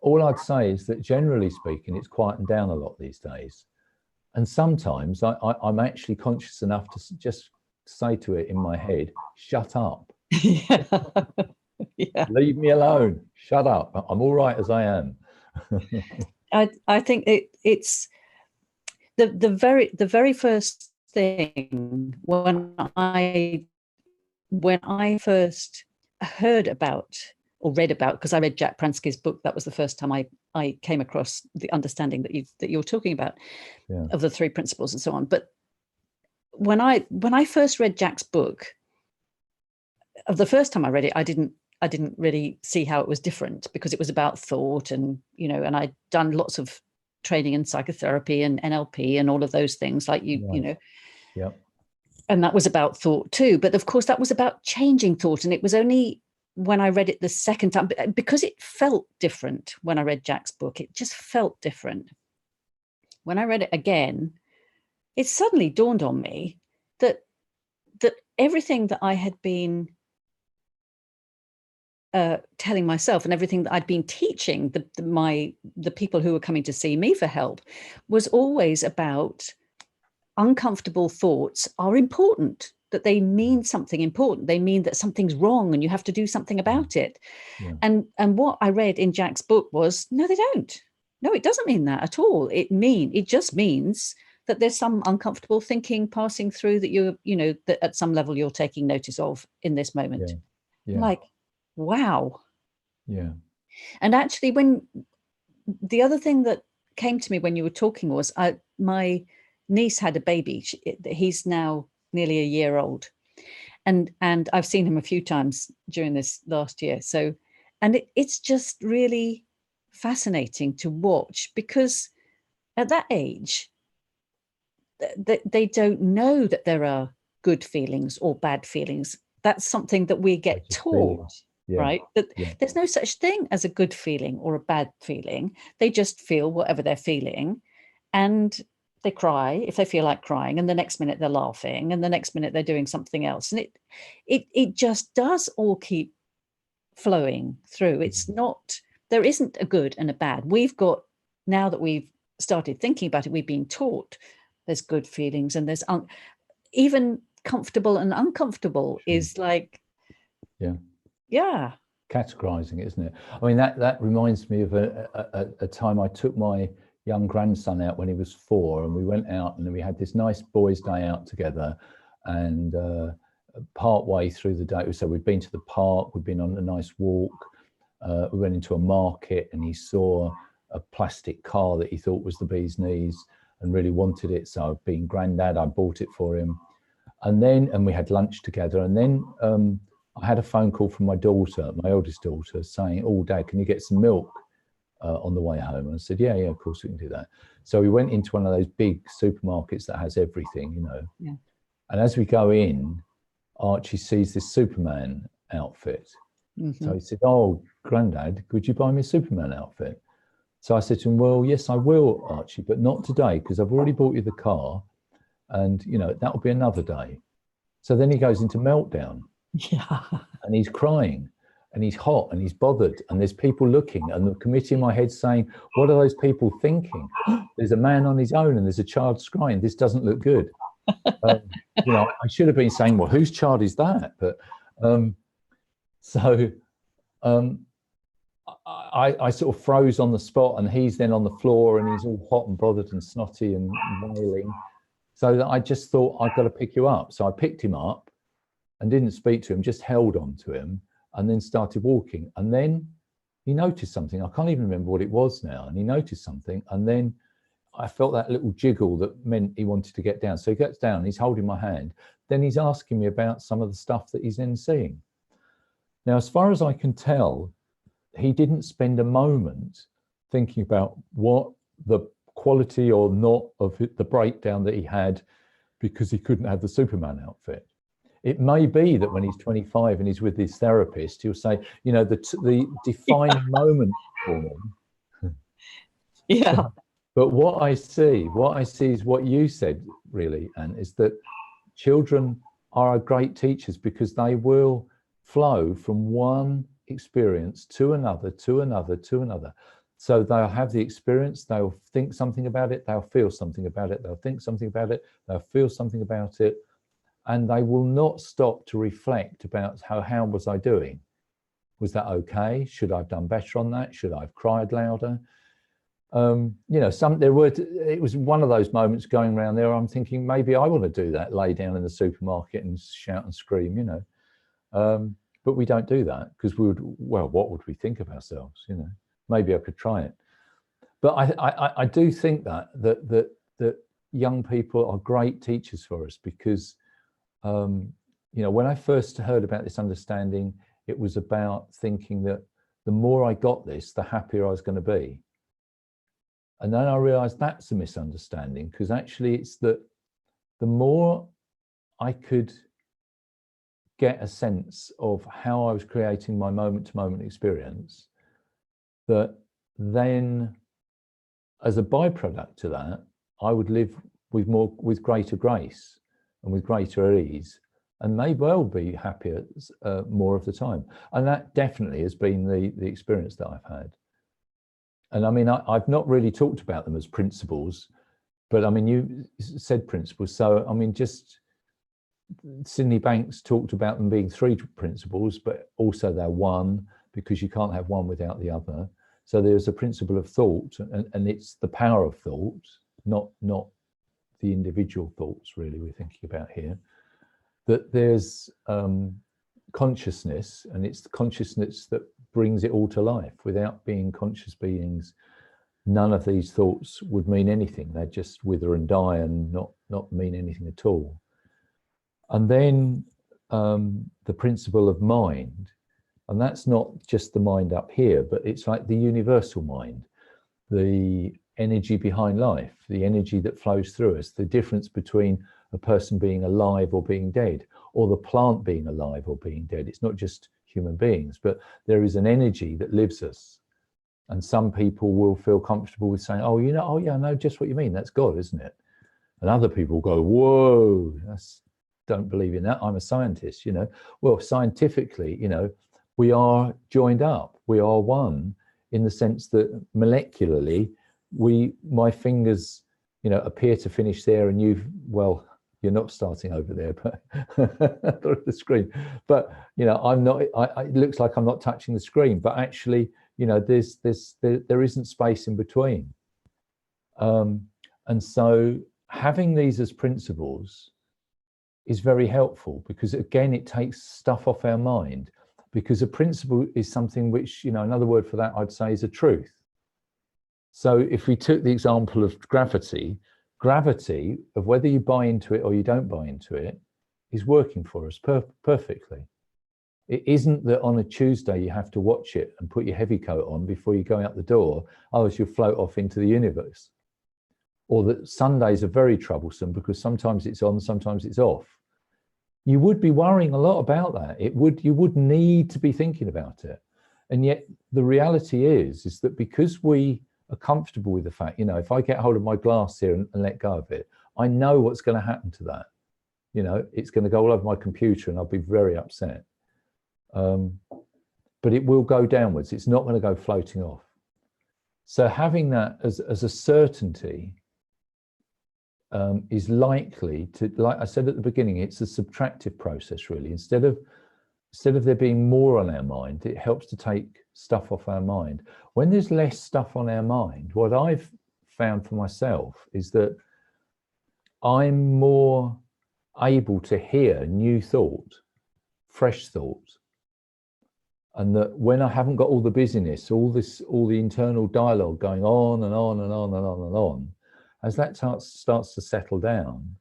All I'd say is that, generally speaking, it's quietened down a lot these days. And sometimes I'm actually conscious enough to just say to it in my head, shut up. Yeah. Yeah. Leave me alone. Shut up. I'm all right as I am. I think it's the very first thing when I first heard about or read about, because I read Jack Pransky's book. That was the first time I came across the understanding that you're talking about, Yeah. of the three principles and so on. But when I first read Jack's book, of the first time I read it, I didn't really see how it was different, because it was about thought, and you know, and I'd done lots of training in psychotherapy and NLP and all of those things, like you Right. know. Yep. And that was about thought too, but of course that was about changing thought. And it was only when I read it the second time, because it felt different when I read Jack's book, it just felt different. When I read it again, it suddenly dawned on me that everything that I had been telling myself, and everything that I'd been teaching the people who were coming to see me for help, was always about uncomfortable thoughts are important, that they mean something important. They mean that something's wrong and you have to do something about it. Yeah. And what I read in Jack's book was, no, they don't. No, it doesn't mean that at all. It just means that there's some uncomfortable thinking passing through that you know, that at some level you're taking notice of in this moment. Yeah. Yeah. Like, wow. Yeah. And actually, when the other thing that came to me when you were talking was, my niece had a baby. He's now nearly a year old, and I've seen him a few times during this last year. So, and it's just really fascinating to watch, because at that age, they don't know that there are good feelings or bad feelings. That's something that we get taught. Yeah. Right? That Yeah. there's no such thing as a good feeling or a bad feeling. They just feel whatever they're feeling, and they cry if they feel like crying, and the next minute they're laughing, and the next minute they're doing something else. And it just does all keep flowing through. It's not, there isn't a good and a bad. We've got, now that we've started thinking about it, we've been taught there's good feelings, and there's even comfortable and uncomfortable. Sure. Is like, yeah, categorizing, isn't it? I mean, that reminds me of a time I took my young grandson out when he was 4, and we went out and we had this nice boys' day out together. And part way through the day, so we'd been to the park, we'd been on a nice walk, we went into a market, and he saw a plastic car that he thought was the bee's knees and really wanted it. So, being granddad, I bought it for him. And we had lunch together, and then I had a phone call from my daughter, my eldest daughter, saying, "Oh, Dad, can you get some milk on the way home?" And I said, yeah, of course we can do that. So we went into one of those big supermarkets that has everything, you know. Yeah. And as we go in, Archie sees this Superman outfit. Mm-hmm. So he said, "Oh, Granddad, could you buy me a Superman outfit?" So I said to him, "Well, yes, I will, Archie, but not today, because I've already bought you the car, and you know that'll be another day." So then he goes into meltdown. Yeah. And he's crying, and he's hot, and he's bothered, and there's people looking, and the committee in my head saying, "What are those people thinking? There's a man on his own, and there's a child crying. This doesn't look good." You know, I should have been saying, "Well, whose child is that?" But I sort of froze on the spot, and he's then on the floor, and he's all hot and bothered and snotty and wailing. So that I just thought, "I've got to pick you up." So I picked him up and didn't speak to him, just held on to him, and then started walking. And then he noticed something. I can't even remember what it was now. And he noticed something. And then I felt that little jiggle that meant he wanted to get down. So he gets down, he's holding my hand. Then he's asking me about some of the stuff that he's then seeing. Now, as far as I can tell, he didn't spend a moment thinking about what the quality or not of the breakdown that he had because he couldn't have the Superman outfit. It may be that when he's 25 and he's with his therapist, he'll say, you know, the defining moment for me. Yeah. But what I see is what you said, really, and is that children are great teachers because they will flow from one experience to another, to another, to another. So they'll have the experience, they'll think something about it, they'll feel something about it, they'll think something about it, they'll feel something about it, and they will not stop to reflect about how was I doing? Was that okay? Should I have done better on that? Should I have cried louder? You know, it was one of those moments going around there, I'm thinking maybe I want to do that, lay down in the supermarket and shout and scream, you know. But we don't do that because well, what would we think of ourselves, you know? Maybe I could try it. But I do think that young people are great teachers for us because, you know, when I first heard about this understanding, it was about thinking that the more I got this, the happier I was going to be. And then I realized that's a misunderstanding because actually it's that the more I could get a sense of how I was creating my moment-to-moment experience, that then as a byproduct to that, I would live with greater grace and with greater ease and may well be happier more of the time. And that definitely has been the experience that I've had. And I mean, I've not really talked about them as principles, but I mean, you said principles. So, I mean, just Sydney Banks talked about them being 3 principles, but also they're one because you can't have one without the other. So there's a principle of thought and it's the power of thought, not the individual thoughts really we're thinking about here. That there's consciousness, and it's the consciousness that brings it all to life. Without being conscious beings, none of these thoughts would mean anything. They'd just wither and die and not mean anything at all. And then the principle of mind, and that's not just the mind up here, but it's like the universal mind, the energy behind life, the energy that flows through us, the difference between a person being alive or being dead, or the plant being alive or being dead. It's not just human beings, but there is an energy that lives us. And some people will feel comfortable with saying, oh, you know, oh yeah, I know just what you mean. That's God, isn't it? And other people go, whoa, don't believe in that. I'm a scientist, you know. Well, scientifically, you know, we are joined up. We are one in the sense that molecularly, my fingers, you know, appear to finish there, and well, you're not starting over there, but the screen. But you know, I'm not. It looks like I'm not touching the screen, but actually, you know, there isn't space in between. And so having these as principles is very helpful because again, it takes stuff off our mind. Because a principle is something which, you know, another word for that I'd say is a truth. So if we took the example of gravity, of whether you buy into it or you don't buy into it, is working for us perfectly. It isn't that on a Tuesday you have to watch it and put your heavy coat on before you go out the door, otherwise you'll float off into the universe. Or that Sundays are very troublesome because sometimes it's on, sometimes it's off. You would be worrying a lot about that. You would need to be thinking about it. And yet the reality is that because we are comfortable with the fact, you know, if I get hold of my glass here and let go of it, I know what's going to happen to that. You know, it's going to go all over my computer and I'll be very upset. But it will go downwards. It's not going to go floating off. So having that as a certainty is likely to, like I said at the beginning, it's a subtractive process really. Instead of there being more on our mind, it helps to take stuff off our mind. When there's less stuff on our mind, what I've found for myself is that I'm more able to hear new thought, fresh thought. And that when I haven't got all the busyness, all the internal dialogue going on and on and on and on and on, as that starts to settle down,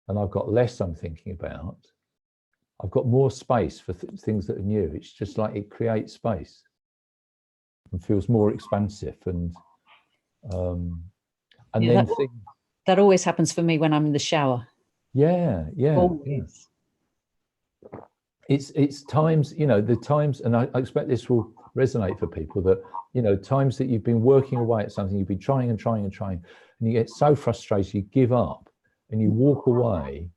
and I've got less I'm thinking about, I've got more space for things that are new. It's just like it creates space and feels more expansive. And Yeah, then that always happens for me when I'm in the shower. Yeah. Always. It's times, the times, and I expect this will resonate for people, that, times that you've been working away at something, you've been trying and trying and trying, and you get so frustrated, you give up and you walk away,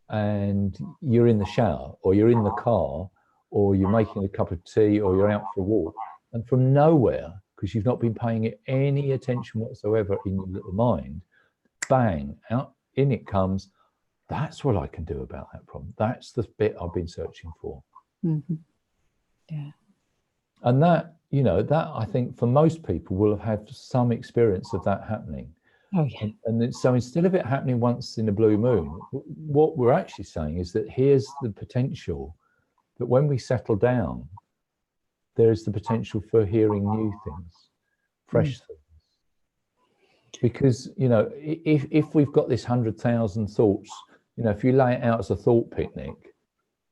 and you're in the shower or you're in the car or you're making a cup of tea or you're out for a walk, and from nowhere, because you've not been paying it any attention whatsoever in your little mind, bang, out in it comes. That's what I can do about that problem. That's the bit I've been searching for. Mm-hmm. Yeah. And that, that I think for most people will have had some experience of that happening. Oh, yeah. And so instead of it happening once in a blue moon, what we're actually saying is that here's the potential that when we settle down, there is the potential for hearing new things, fresh things. Because, if we've got this 100,000 thoughts, if you lay it out as a thought picnic,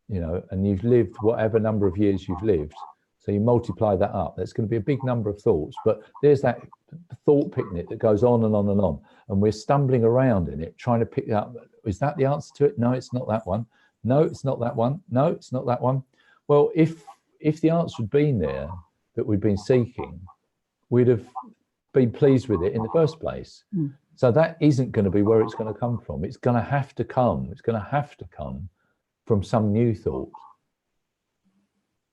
and you've lived whatever number of years you've lived, so you multiply that up, that's going to be a big number of thoughts. But there's that thought picnic that goes on and on and on, and we're stumbling around in it, trying to pick up, is that the answer to it? No, it's not that one. No, it's not that one. No, it's not that one. Well, if the answer had been there that we'd been seeking, we'd have been pleased with it in the first place. So that isn't going to be where it's going to come from. It's going to have to come. It's going to have to come from some new thought.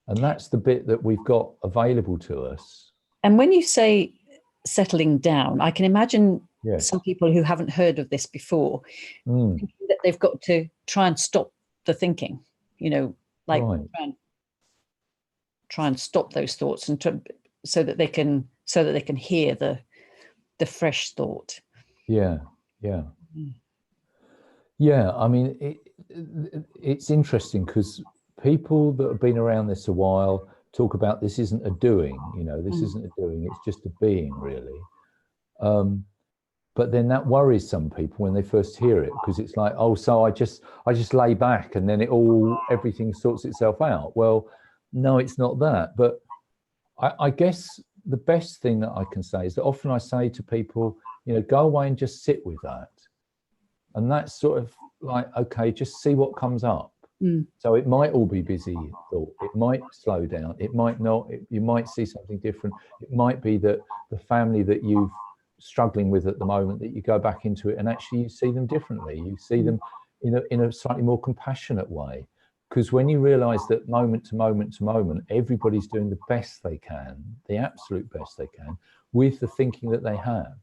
And that's the bit that we've got available to us. And when you say settling down, I can imagine some people who haven't heard of this before, thinking that they've got to try and stop the thinking, try and stop those thoughts, and so that they can hear the fresh thought. Yeah. I mean, it's interesting because people that have been around this a while talk about this isn't a doing, this isn't a doing, it's just a being, really. But then that worries some people when they first hear it, because it's like, oh, so I just lay back and then everything sorts itself out. Well, no, it's not that. But I guess the best thing that I can say is that often I say to people, go away and just sit with that. And that's sort of like, okay, just see what comes up. So it might all be busy thought. It might slow down. It might not. You might see something different. It might be that the family that you've struggling with at the moment, that you go back into it and actually you see them differently. You see them in a slightly more compassionate way. Because when you realize that moment to moment to moment, everybody's doing the best they can, the absolute best they can, with the thinking that they have,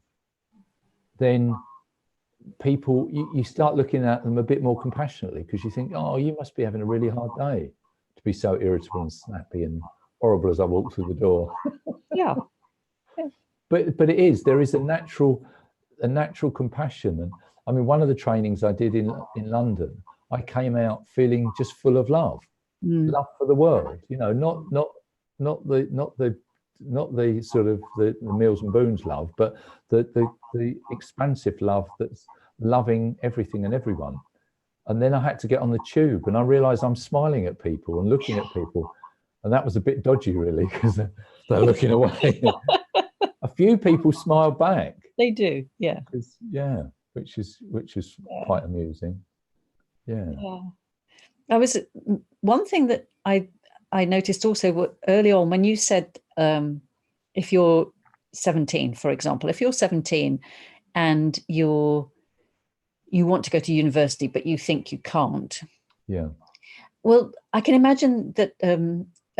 then people, you start looking at them a bit more compassionately, because you think, oh, you must be having a really hard day to be so irritable and snappy and horrible as I walk through the door. Yeah. But there is a natural compassion. And I mean, one of the trainings I did in London, I came out feeling just full of love for the world. Not the sort of the Meals and Boons love, but the expansive love that's loving everything and everyone. And then I had to get on the tube, and I realised I'm smiling at people and looking at people, and that was a bit dodgy, really, because they're looking away. A few people smile back. They do, yeah. Which is quite amusing. Yeah. One thing that I noticed also early on when you said, if you're 17, for example, if you're 17 and you want to go to university, but you think you can't. Yeah. Well, I can imagine that a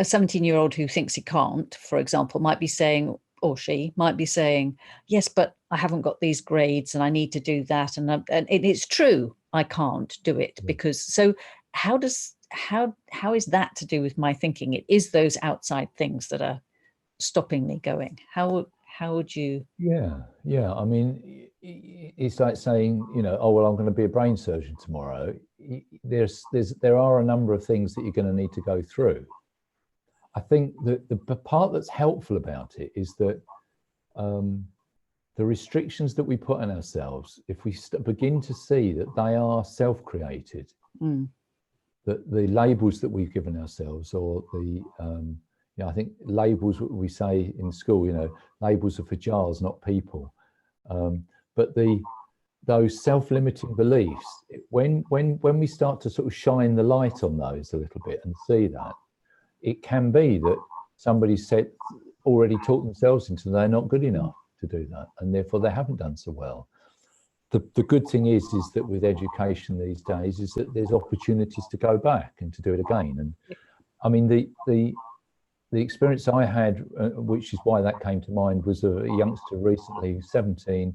17-year-old who thinks he can't, for example, might be saying, or she might be saying, yes, but I haven't got these grades and I need to do that. And it's true, I can't do it because, so how is that to do with my thinking? It is those outside things that are stopping me going. How would you? Yeah. I mean, it's like saying, oh, well, I'm going to be a brain surgeon tomorrow. There are a number of things that you're going to need to go through. I think that the part that's helpful about it is that the restrictions that we put on ourselves, if we begin to see that they are self-created, that the labels that we've given ourselves, or the I think labels, we say in school, labels are for jars, not people. But those self-limiting beliefs, when we start to sort of shine the light on those a little bit and see that, it can be that somebody already talked themselves into they're not good enough to do that, and therefore they haven't done so well. The good thing is that with education these days is that there's opportunities to go back and to do it again. And I mean, the experience I had, which is why that came to mind, was a youngster recently, 17,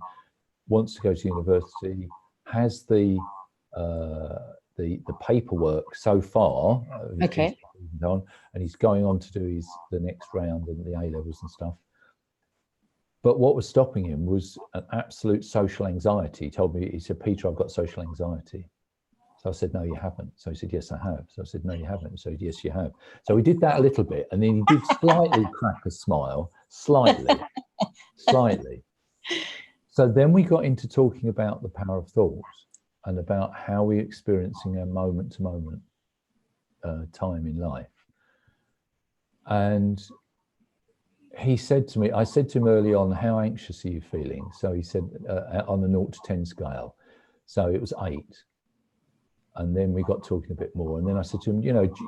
wants to go to university, has the paperwork so far, Okay. and he's going on to do the next round and the A levels and stuff. But what was stopping him was an absolute social anxiety. He told me, he said, "Peter, I've got social anxiety." So I said, "No, you haven't." So he said, "Yes, I have." So I said, "No, you haven't." So he said, "Yes, you have." So we did that a little bit, and then he did slightly crack a smile, slightly. So then we got into talking about the power of thoughts and about how we're experiencing our moment-to-moment time in life. And he said to me, I said to him early on, "How anxious are you feeling?" So he said, on a 0 to 10 scale. So it was 8. And then we got talking a bit more. And then I said to him,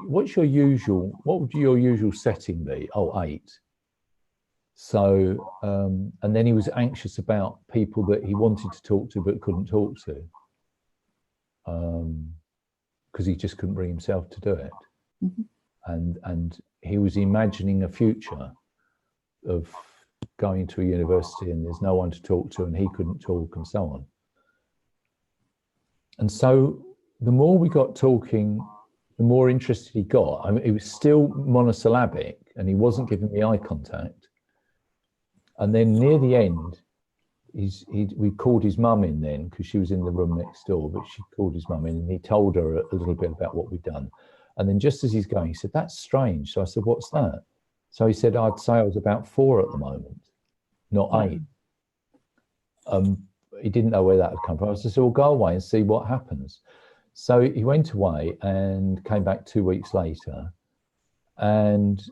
what would your usual setting be? Oh, 8. So, and then he was anxious about people that he wanted to talk to but couldn't talk to, because he just couldn't bring himself to do it. And he was imagining a future of going to a university and there's no one to talk to and he couldn't talk and so on. And so the more we got talking, the more interested he got. I mean, it was still monosyllabic and he wasn't giving me eye contact. And then near the end, we called his mum in then, because she was in the room next door, but she called his mum in and he told her a little bit about what we'd done. And then just as he's going, he said, "That's strange." So I said, "What's that?" So he said, "I'd say I was about 4 at the moment, not 8. He didn't know where that had come from. I said, "Well, go away and see what happens." So he went away and came back 2 weeks later and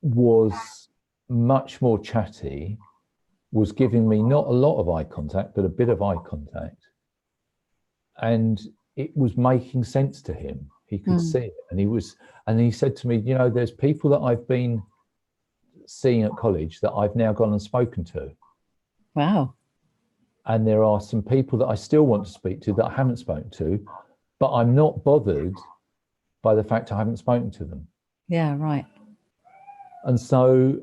was much more chatty, was giving me not a lot of eye contact, but a bit of eye contact. And it was making sense to him. He could see it. And he said to me, "There's people that I've been seeing at college that I've now gone and spoken to." Wow. And there are some people that I still want to speak to that I haven't spoken to, but I'm not bothered by the fact I haven't spoken to them. Yeah, right. And so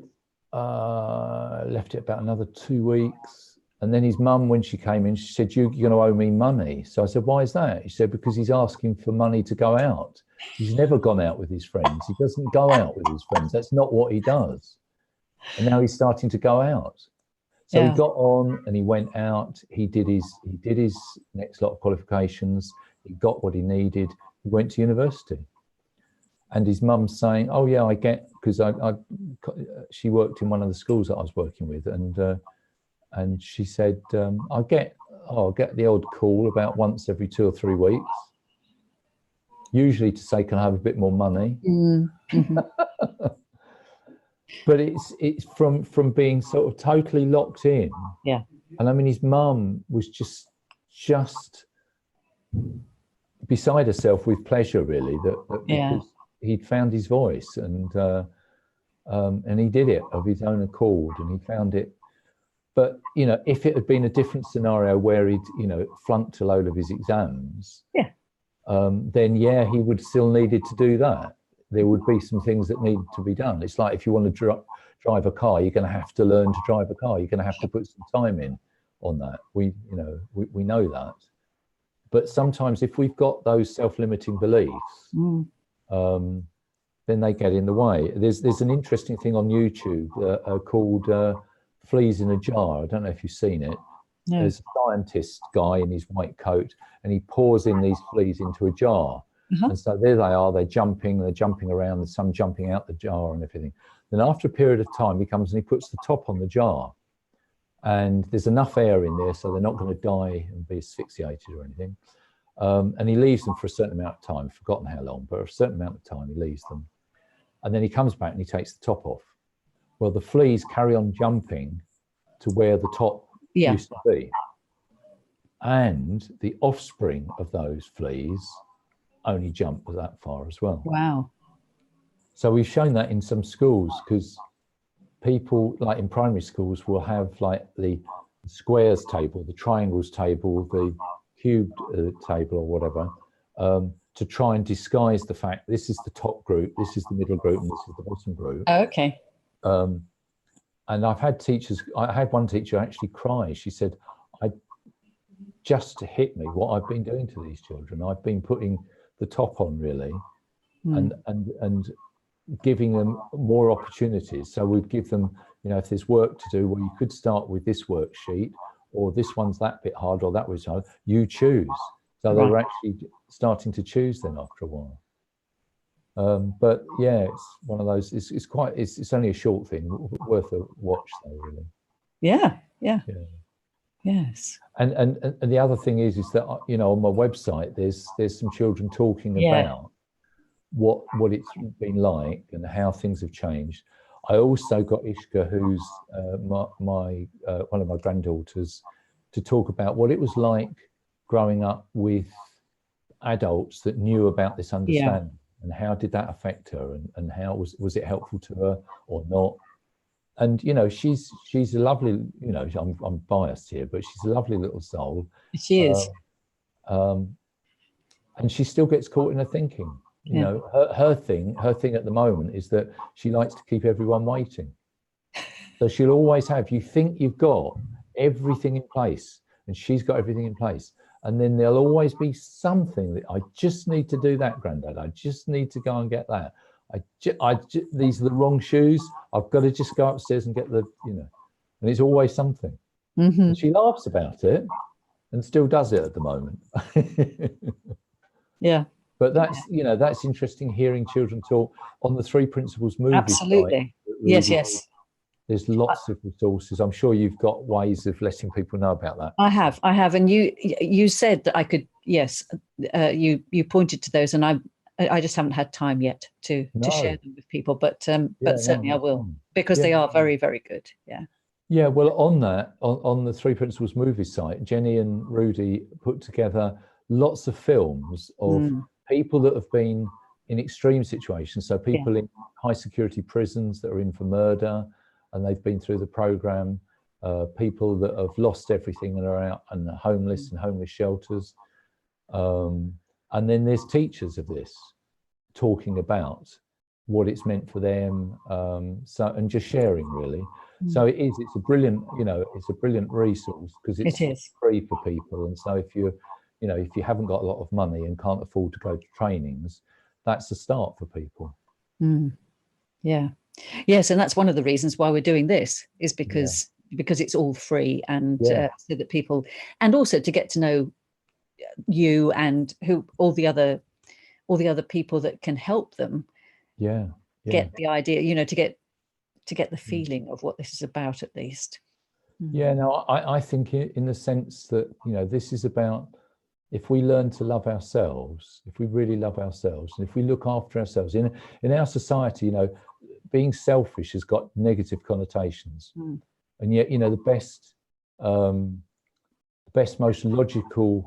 left it about another 2 weeks. And then his mum, when she came in, she said, "You're going to owe me money." So I said, "Why is that?" He said, "Because he's asking for money to go out. He's never gone out with his friends. He doesn't go out with his friends. That's not what he does. And now he's starting to go out." So he got on and he went out. He did his next lot of qualifications. He got what he needed. He went to university. And his mum's saying, "Oh yeah, I get," because she worked in one of the schools that I was working with, and she said, "I get the odd call about once every 2 or 3 weeks, usually to say, can I have a bit more money?" Mm-hmm. But it's from being sort of totally locked in. Yeah. And I mean, his mum was just beside herself with pleasure, really, because he'd found his voice and he did it of his own accord and he found it. But, if it had been a different scenario where he'd, flunked a load of his exams, then he would still needed to do that. There would be some things that needed to be done. It's like if you want to drive a car, you're going to have to learn to drive a car. You're going to have to put some time in on that. We know that. But sometimes if we've got those self-limiting beliefs, then they get in the way. There's an interesting thing on YouTube called Fleas in a Jar. I don't know if you've seen it. No. There's a scientist guy in his white coat and he pours in these fleas into a jar. Uh-huh. And so there they are, they're jumping around, there's some jumping out the jar and everything. Then after a period of time, he comes and he puts the top on the jar. And there's enough air in there so they're not going to die and be asphyxiated or anything. And he leaves them for a certain amount of time, forgotten how long, but a certain amount of time he leaves them. And then he comes back and he takes the top off. Well, the fleas carry on jumping to where the top used to be. And the offspring of those fleas only jump that far as well. Wow. So we've shown that in some schools, because people, like in primary schools, will have like the squares table, the triangles table, the cubed table or whatever, to try and disguise the fact this is the top group, this is the middle group, and this is the bottom group. Oh, okay. And I've had teachers, I had one teacher actually cry. She said, just to hit me what I've been doing to these children. I've been putting the top on really, and giving them more opportunities. So we'd give them, you know, if there's work to do, well, you could start with this worksheet, or this one's that bit hard, or that was hard. You choose. So they were actually starting to choose then after a while. But yeah, it's one of those. It's only a short thing, worth a watch though, really. Yeah. Yeah. Yes. And the other thing is that, you know, on my website there's some children talking about what it's been like and how things have changed. I also got Ishka, who's my one of my granddaughters, to talk about what it was like growing up with adults that knew about this understanding, and how did that affect her, and how was it helpful to her or not. And you know, she's a lovely, you know, I'm biased here, but she's a lovely little soul. She is. And she still gets caught in her thinking. You know, her thing at the moment is that she likes to keep everyone waiting. So she'll always have, you think you've got everything in place, and she's got everything in place, and then there'll always be something that I just need to do that, Grandad. I just need to go and get that. These are the wrong shoes. I've got to just go upstairs and get the, you know, and it's always something. And she laughs about it and still does it at the moment. Yeah. But that's, you know, that's interesting hearing children talk on the Three Principles movie. Absolutely. Yes. There's lots of resources. I'm sure you've got ways of letting people know about that. I have. And you said that I could, yes, you pointed to those, and I just haven't had time yet to share them with people, but certainly I will, because they are very, very good. Yeah, well, on that, on the Three Principles movie site, Jenny and Rudy put together lots of films of people that have been in extreme situations. So people in high security prisons that are in for murder and they've been through the program, people that have lost everything and are out and are homeless in homeless shelters. And then there's teachers of this talking about what it's meant for them, and just sharing really. So it's a brilliant, you know, it's a brilliant resource, because it's free for people. And so if you haven't got a lot of money and can't afford to go to trainings, that's a start for people. Yeah. Yes, and that's one of the reasons why we're doing this, is because it's all free, and so that people, and also to get to know you and who all the other people that can help them get the idea, you know, to get the feeling of what this is about, at least. I think in the sense that, you know, this is about, if we learn to love ourselves, if we really love ourselves, and if we look after ourselves in our society, you know, being selfish has got negative connotations, and yet, you know, the best most logical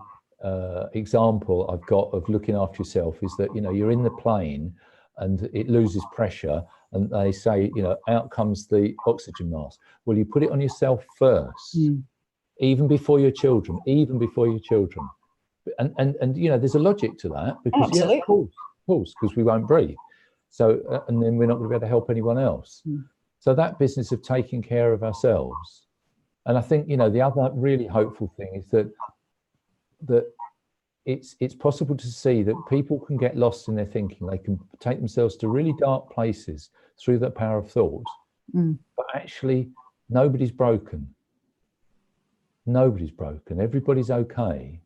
example I've got of looking after yourself is that, you know, you're in the plane and it loses pressure, and they say, you know, out comes the oxygen mask. Well, you put it on yourself first, even before your children, and you know, there's a logic to that, because of course, because we won't breathe. So and then we're not going to be able to help anyone else. So that business of taking care of ourselves. And I think, you know, the other really hopeful thing is that it's possible to see that people can get lost in their thinking. They can take themselves to really dark places through the power of thought. But actually, nobody's broken. Everybody's okay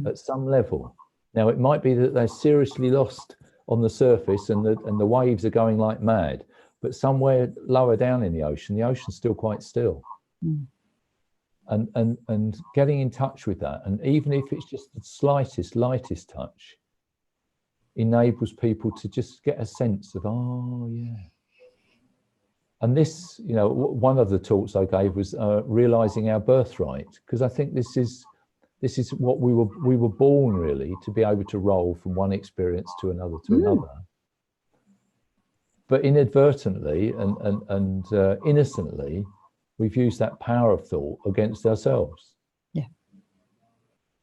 at some level. Now, it might be that they're seriously lost on the surface and the waves are going like mad, but somewhere lower down in the ocean's still quite still. Mm. And getting in touch with that, and even if it's just the slightest, lightest touch, enables people to just get a sense of, oh yeah. And this, you know, one of the talks I gave was realizing our birthright, because I think this is what we were born really to be able to roll from one experience to another to another. But inadvertently and innocently, we've used that power of thought against ourselves. Yeah.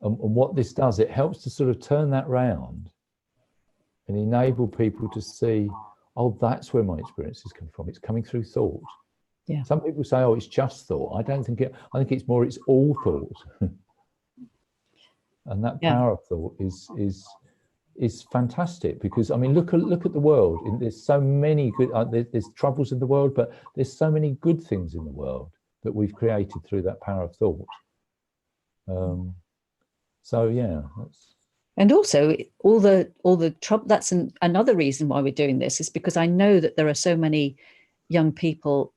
And what this does, it helps to sort of turn that round and enable people to see, oh, that's where my experiences come from. It's coming through thought. Yeah. Some people say, oh, it's just thought. I don't think it, I think it's more, it's all thought. And that power of thought is fantastic, because I mean, look at the world. There's so many good, there's troubles in the world, but there's so many good things in the world that we've created through that power of thought. So yeah, that's. And also all the trouble. That's another reason why we're doing this, is because I know that there are so many young people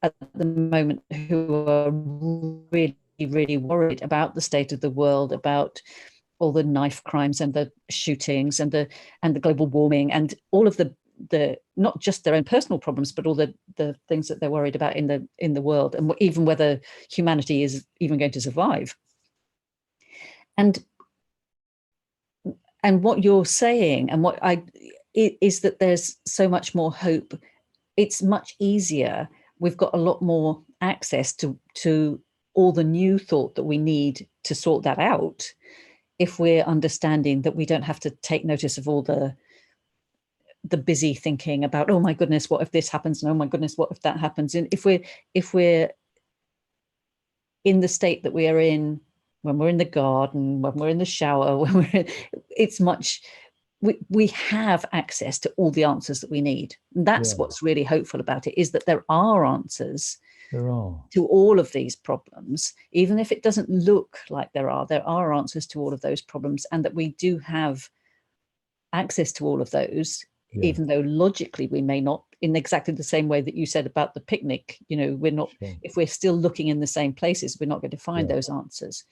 at the moment who are really, really worried about the state of the world, about all the knife crimes and the shootings and the global warming and all of the not just their own personal problems, but all the things that they're worried about in the world, and even whether humanity is even going to survive. And what you're saying, and what is that there's so much more hope. It's much easier. We've got a lot more access to all the new thought that we need to sort that out, if we're understanding that we don't have to take notice of all the busy thinking about, oh my goodness, what if this happens, and oh my goodness, what if that happens. And if we're in the state that we are in when we're in the garden, when we're in the shower, when we're in, it's much, we have access to all the answers that we need. And that's what's really hopeful about it, is that there are answers to all of these problems, even if it doesn't look like there are answers to all of those problems, and that we do have access to all of those, even though logically we may not, in exactly the same way that you said about the picnic, you know, we're not, if we're still looking in the same places, we're not going to find those answers.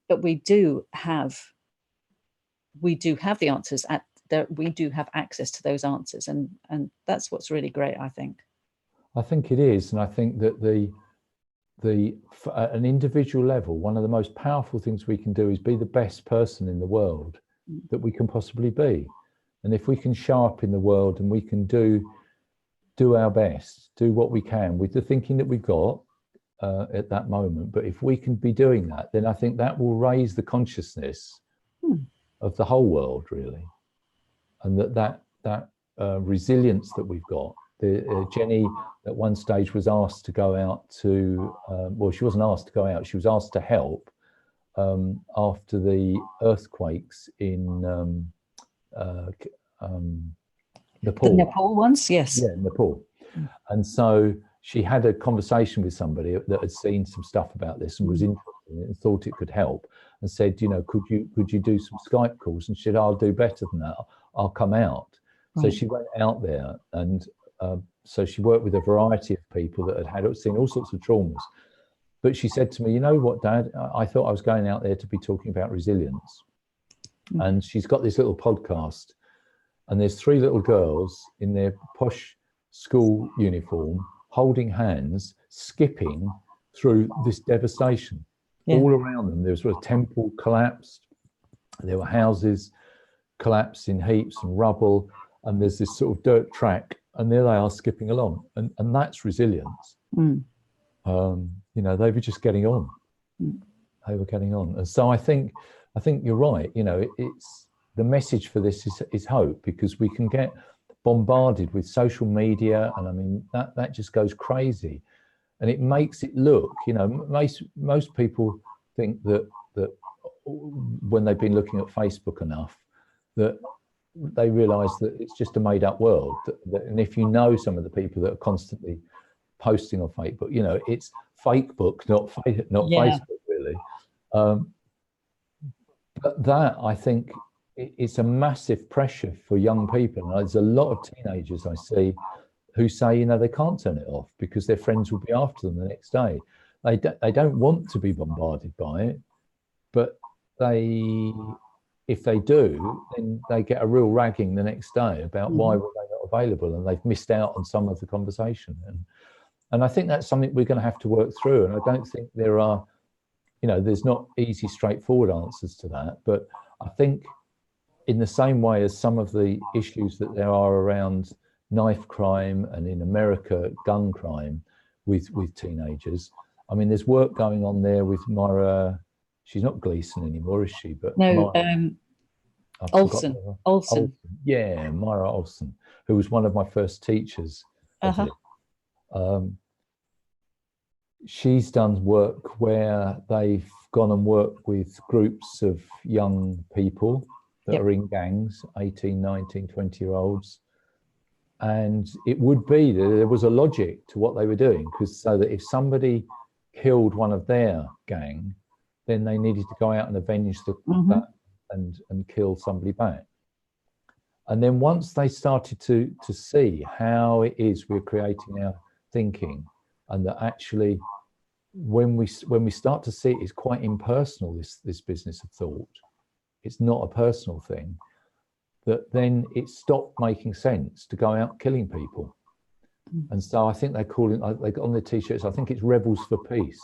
But we do have the answers at there. We do have access to those answers, and that's what's really great, I think. I think it is, and I think that at an individual level, one of the most powerful things we can do is be the best person in the world that we can possibly be. And if we can show up in the world and we can do our best, do what we can with the thinking that we've got at that moment, but if we can be doing that, then I think that will raise the consciousness of the whole world, really. And that resilience that we've got. Jenny at one stage was asked to go out to, well, she wasn't asked to go out, she was asked to help after the earthquakes in Nepal. The Nepal ones, yes. Yeah, Nepal. And so she had a conversation with somebody that had seen some stuff about this and was interested in it and thought it could help, and said, you know, could you do some Skype calls? And she said, I'll do better than that. I'll come out. So she went out there, and so she worked with a variety of people that had seen all sorts of traumas. But she said to me, you know what, Dad, I thought I was going out there to be talking about resilience. And she's got this little podcast, and there's 3 little girls in their posh school uniform, holding hands, skipping through this devastation. All around them. There was a temple collapsed, there were houses collapsed in heaps and rubble, and there's this sort of dirt track, and there they are skipping along, and that's resilience. You know, they were just getting on. They were getting on. And so I think you're right. You know, it's the message for this is hope, because we can get bombarded with social media, and I mean that just goes crazy, and it makes it look, you know, most people think that when they've been looking at Facebook enough, that they realize that it's just a made-up world, and if you know some of the people that are constantly posting on Facebook, you know, it's fake book, not Facebook, really. But that, I think, it's a massive pressure for young people. And there's a lot of teenagers I see who say, you know, they can't turn it off because their friends will be after them the next day. They don't want to be bombarded by it, but if they do, then they get a real ragging the next day about why were they not available, and they've missed out on some of the conversation. And I think that's something we're going to have to work through. And I don't think there are, you know, there's not easy, straightforward answers to that. But I think in the same way as some of the issues that there are around knife crime and in America, gun crime with teenagers, I mean, there's work going on there with Myra. She's not Gleason anymore, is she? But No, Olsen. Olsen. Yeah, Myra Olsen, who was one of my first teachers. She's done work where they've gone and worked with groups of young people that are in gangs, 18, 19, 20-year-olds. And it would be that there was a logic to what they were doing, because so that if somebody killed one of their gang, then they needed to go out and avenge that and kill somebody back. And then once they started to see how it is we're creating our thinking, and that actually when we start to see it, it's quite impersonal, this business of thought. It's not a personal thing. That then it stopped making sense to go out killing people. And so I think they call it, they got on their t-shirts, I think it's Rebels for Peace.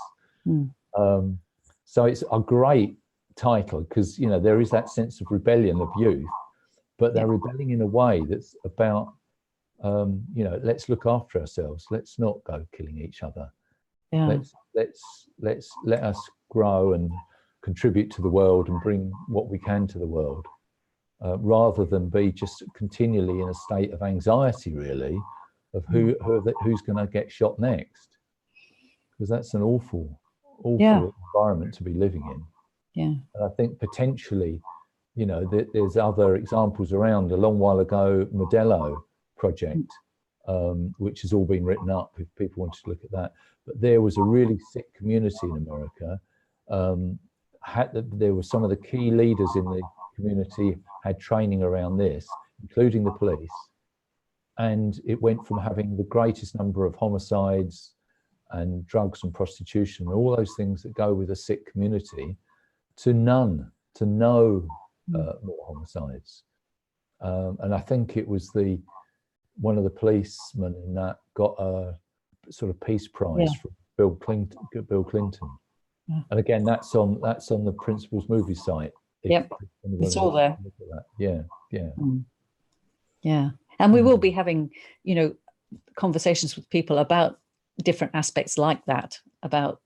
So it's a great title, because, you know, there is that sense of rebellion of youth, but they're rebelling in a way that's about, you know, let's look after ourselves. Let's not go killing each other. Let us grow and contribute to the world and bring what we can to the world. Rather than be just continually in a state of anxiety, really, of who's going to get shot next, because that's an awful environment to be living in. And I think potentially, you know, there's other examples around. A long while ago, Modelo Project, which has all been written up if people wanted to look at that. But there was a really sick community in America. There were some of the key leaders in the community had training around this, including the police, and it went from having the greatest number of homicides and drugs and prostitution, all those things that go with a sick community, to no more homicides. And I think it was one of the policemen in that got a sort of peace prize from Bill Clinton. And again, that's on the Principles movie site. It's all there. Yeah. And we will be having, you know, conversations with people about different aspects like that, about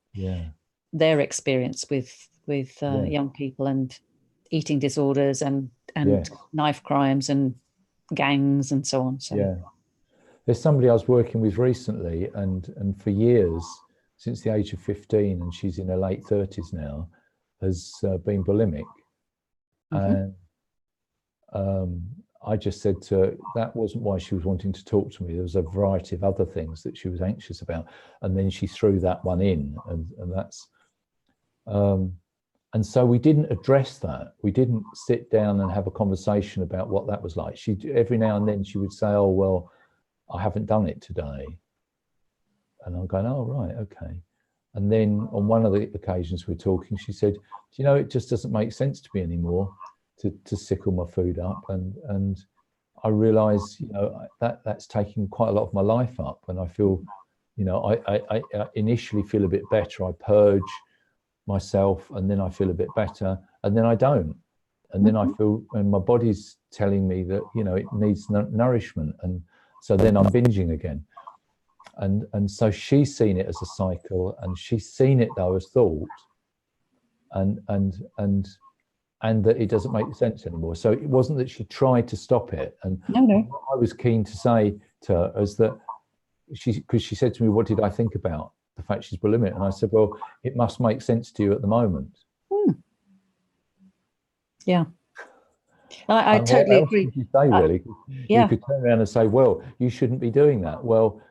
their experience with young people and eating disorders and knife crimes and gangs and so on. So there's somebody I was working with recently, and for years, since the age of 15, and she's in her late 30s now, has been bulimic. And I just said to her, that wasn't why she was wanting to talk to me. There was a variety of other things that she was anxious about. And then she threw that one in, and that's, and so we didn't address that. We didn't sit down and have a conversation about what that was like. Every now and then she would say, oh, well, I haven't done it today. And I'm going, oh, right, okay. And then on one of the occasions we're talking, she said, do you know, it just doesn't make sense to me anymore to sickle my food up. And I realise, you know, that's taking quite a lot of my life up. And I feel, you know, I initially feel a bit better. I purge myself, and then I feel a bit better, and then I don't. And then I feel, and my body's telling me that, you know, it needs nourishment. And so then I'm binging again. And so she's seen it as a cycle, and she's seen it though as thought, and that it doesn't make sense anymore. So it wasn't that she tried to stop it. And what I was keen to say to her is that because she said to me, what did I think about the fact she's bulimic? And I said, well, it must make sense to you at the moment. Yeah. I totally agree. What else could you say, really? You could turn around and say, well, you shouldn't be doing that. Well,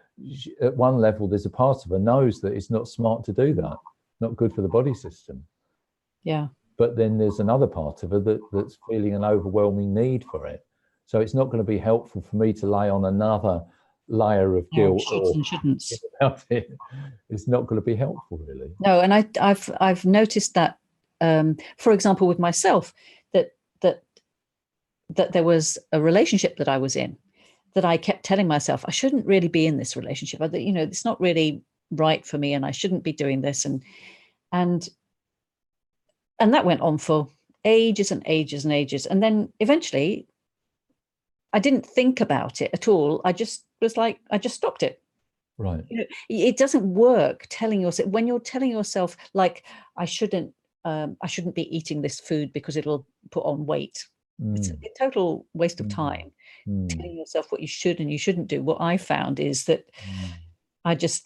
at one level, there's a part of her knows that it's not smart to do that, not good for the body system. Yeah. but then there's another part of her that's feeling an overwhelming need for it. So it's not going to be helpful for me to lay on another layer of guilt shoulds and shouldn'ts about it. It's not going to be helpful, really. No, and I've noticed that, for example, with myself, that there was a relationship that I was in, that I kept telling myself I shouldn't really be in this relationship. It's not really right for me, and I shouldn't be doing this, and that went on for ages and ages and ages, and then eventually I didn't think about it at all. I just was like, I just stopped it. Right. It doesn't work telling yourself, when you're telling yourself, like, I shouldn't be eating this food because it'll put on weight. It's a total waste of time telling yourself what you should and you shouldn't do. What I found is that I just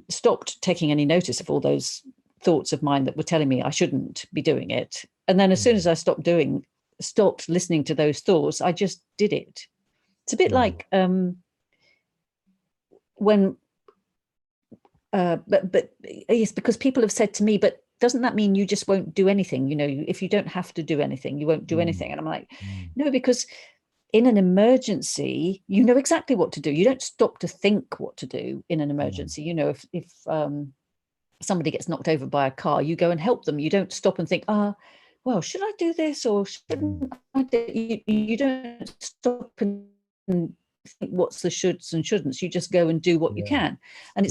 stopped taking any notice of all those thoughts of mine that were telling me I shouldn't be doing it. And then as soon as I stopped listening to those thoughts, I just did it. It's a bit like when but yes, because people have said to me, but doesn't that mean you just won't do anything? If you don't have to do anything, you won't do anything. And I'm like, no, because in an emergency, you know exactly what to do. You don't stop to think what to do in an emergency. If somebody gets knocked over by a car, you go and help them. You don't stop and think, well, should I do this or shouldn't I do? You don't stop and think what's the shoulds and shouldn'ts. You just go and do what you can. And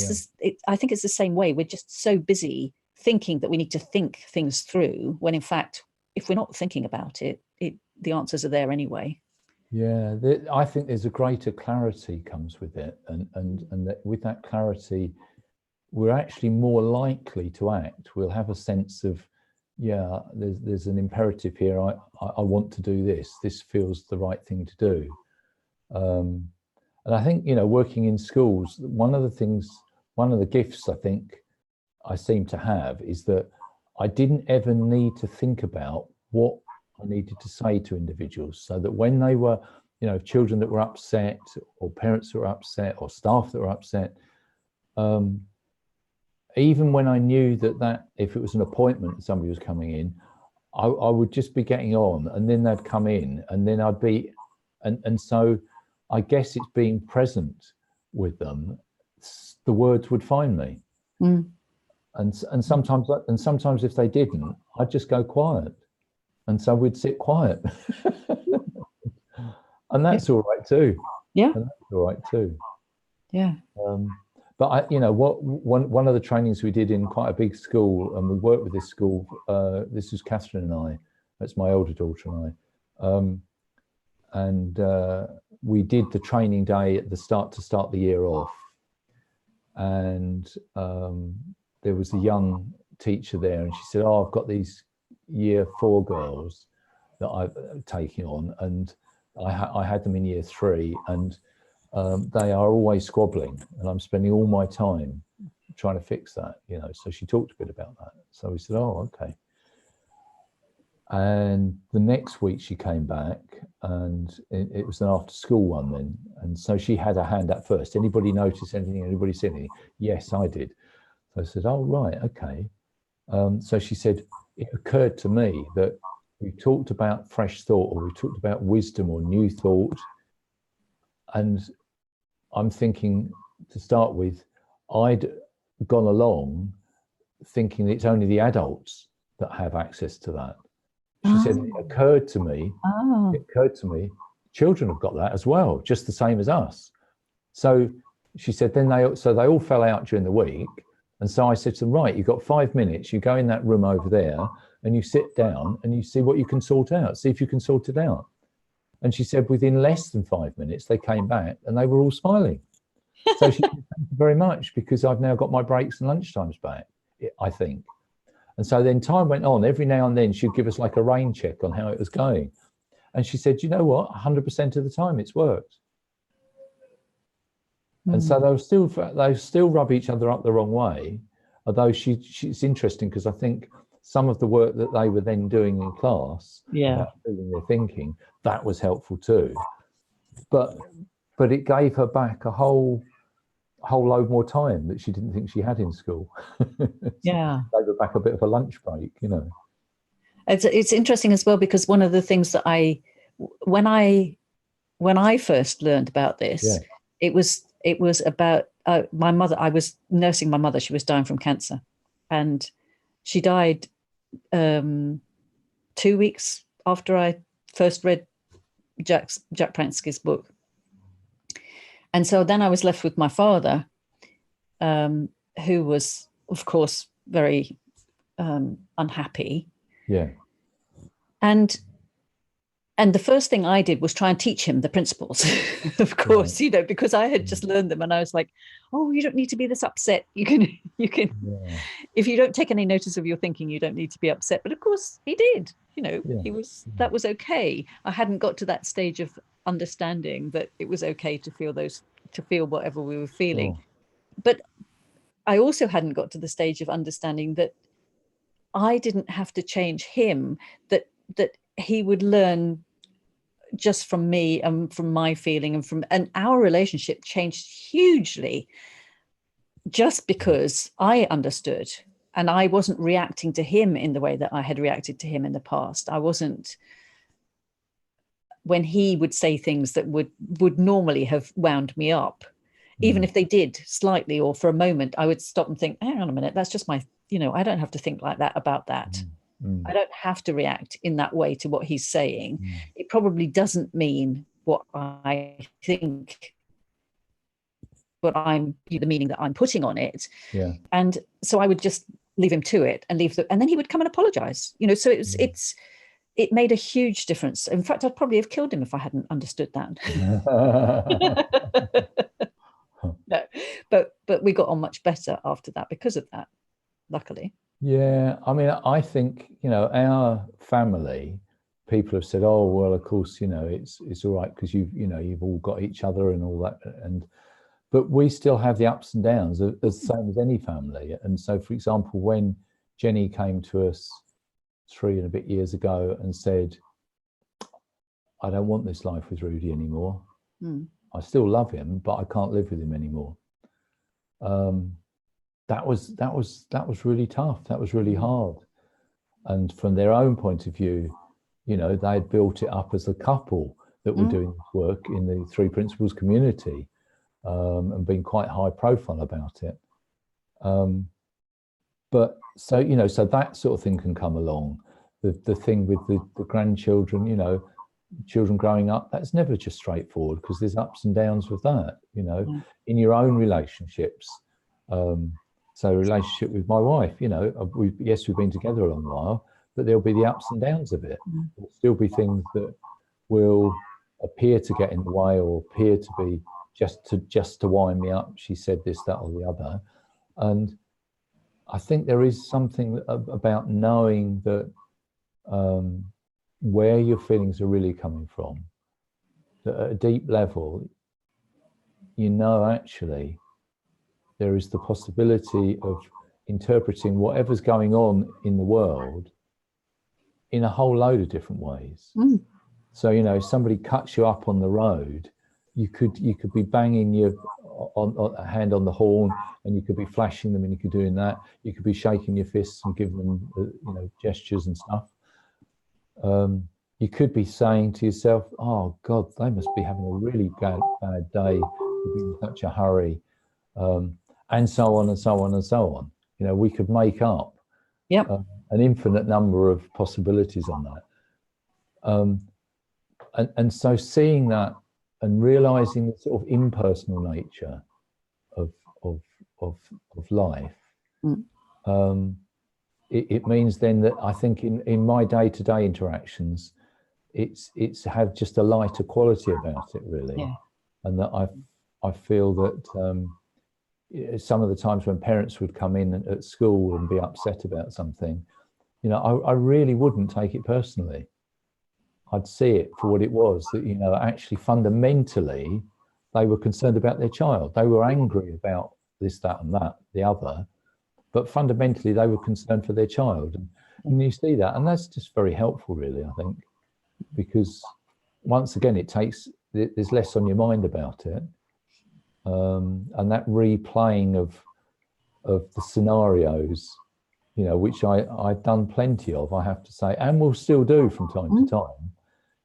I think it's the same way. We're just so busy thinking that we need to think things through, when in fact, if we're not thinking about it, the answers are there anyway. Yeah, I think there's a greater clarity comes with it, and that with that clarity, we're actually more likely to act. We'll have a sense of, there's an imperative here. I want to do this. This feels the right thing to do. And I think, working in schools, one of the gifts I think I seem to have is that I didn't ever need to think about what I needed to say to individuals, so that when they were, children that were upset, or parents that were upset, or staff that were upset, even when I knew that if it was an appointment, somebody was coming in, I would just be getting on, and then they'd come in, and then I'd be, and so I guess it's being present with them. The words would find me. And sometimes if they didn't, I'd just go quiet, and so we'd sit quiet. And that's all right too. Yeah. And that's all right too. Yeah. But one of the trainings we did in quite a big school, and we worked with this school. This was Catherine and I. That's my older daughter and I. And we did the training day at the start to start the year off. And there was a young teacher there, and she said, I've got these year 4 girls that I've taken on, and I had them in year 3, and they are always squabbling, and I'm spending all my time trying to fix that, So she talked a bit about that. So we said, okay. And the next week she came back, and it was an after school one then. And so she had her hand up first. Anybody notice anything? Anybody see anything? Yes, I did. So I said, right, okay. So she said, it occurred to me that we talked about fresh thought, or we talked about wisdom or new thought. And I'm thinking, to start with, I'd gone along thinking it's only the adults that have access to that. She said, it occurred to me, children have got that as well, just the same as us. So she said, then they all fell out during the week. And so I said to them, right, you've got 5 minutes, you go in that room over there and you sit down and you see what you can sort out, see if you can sort it out. And she said, within less than 5 minutes, they came back and they were all smiling. So she said, thank you very much, because I've now got my breaks and lunchtimes back, I think. And so then time went on. Every now and then she'd give us like a rain check on how it was going. And she said, you know what, 100% of the time it's worked. And so they still rub each other up the wrong way. Although it's interesting, because I think some of the work that they were then doing in class, about doing their thinking, that was helpful too. But it gave her back a whole load more time that she didn't think she had in school. Yeah. Gave her back a bit of a lunch break, It's interesting as well, because one of the things that when I first learned about this, Yeah. it was about my mother. I was nursing my mother. She was dying from cancer, and she died 2 weeks after I first read Jack Pransky's book. And so then I was left with my father, who was, of course, very unhappy. Yeah. And the first thing I did was try and teach him the principles, of course, because I had just learned them, and I was like, oh, you don't need to be this upset. You can, Yeah. if you don't take any notice of your thinking, you don't need to be upset. But of course he did, that was okay. I hadn't got to that stage of understanding that it was okay to feel whatever we were feeling. Sure. But I also hadn't got to the stage of understanding that I didn't have to change him, that he would learn just from me and from my feeling, and our relationship changed hugely just because I understood, and I wasn't reacting to him in the way that I had reacted to him in the past. I wasn't, when he would say things that would normally have wound me up, even if they did slightly or for a moment, I would stop and think, hang on a minute, that's just my, I don't have to think like that about that. I don't have to react in that way to what he's saying. It probably doesn't mean what I think, but the meaning that I'm putting on it. Yeah. And so I would just leave him to it and and then he would come and apologize. So it made a huge difference. In fact, I'd probably have killed him if I hadn't understood that. No, but we got on much better after that because of that, luckily. Yeah, I mean, I think, our family, people have said, oh, well, of course, it's all right because you've all got each other and all that. But we still have the ups and downs, as the same as any family. And so, for example, when Jenny came to us 3 and a bit years ago and said, I don't want this life with Rudy anymore. I still love him, but I can't live with him anymore. That was really tough. That was really hard. And from their own point of view, they'd built it up as a couple that were doing work in the Three Principles community, and been quite high profile about it. But so, so that sort of thing can come along. The thing with the grandchildren, children growing up, that's never just straightforward because there's ups and downs with that, in your own relationships. So relationship with my wife, we've been together a long while, but there'll be the ups and downs of it. There'll still be things that will appear to get in the way or appear to be just to wind me up. She said this, that, or the other. And I think there is something about knowing that where your feelings are really coming from, that at a deep level, actually, there is the possibility of interpreting whatever's going on in the world in a whole load of different ways. So, if somebody cuts you up on the road, you could be banging your hand on the horn, and you could be flashing them, and you could be doing that. You could be shaking your fists and giving them, gestures and stuff. You could be saying to yourself, "Oh God, they must be having a really bad day. They've been in such a hurry." And so on and so on and so on. We could make up an infinite number of possibilities on that. And so seeing that and realizing the sort of impersonal nature of life, it means then that I think in my day-to-day interactions, it's had just a lighter quality about it, really. And that I feel that some of the times when parents would come in at school and be upset about something, I really wouldn't take it personally. I'd see it for what it was, that, actually fundamentally, they were concerned about their child. They were angry about this, that, and that, the other, but fundamentally they were concerned for their child. And you see that, and that's just very helpful, really, I think, because once again, there's less on your mind about it. And that replaying of the scenarios you know, which I've done plenty of, I have to say, and will still do from time to time.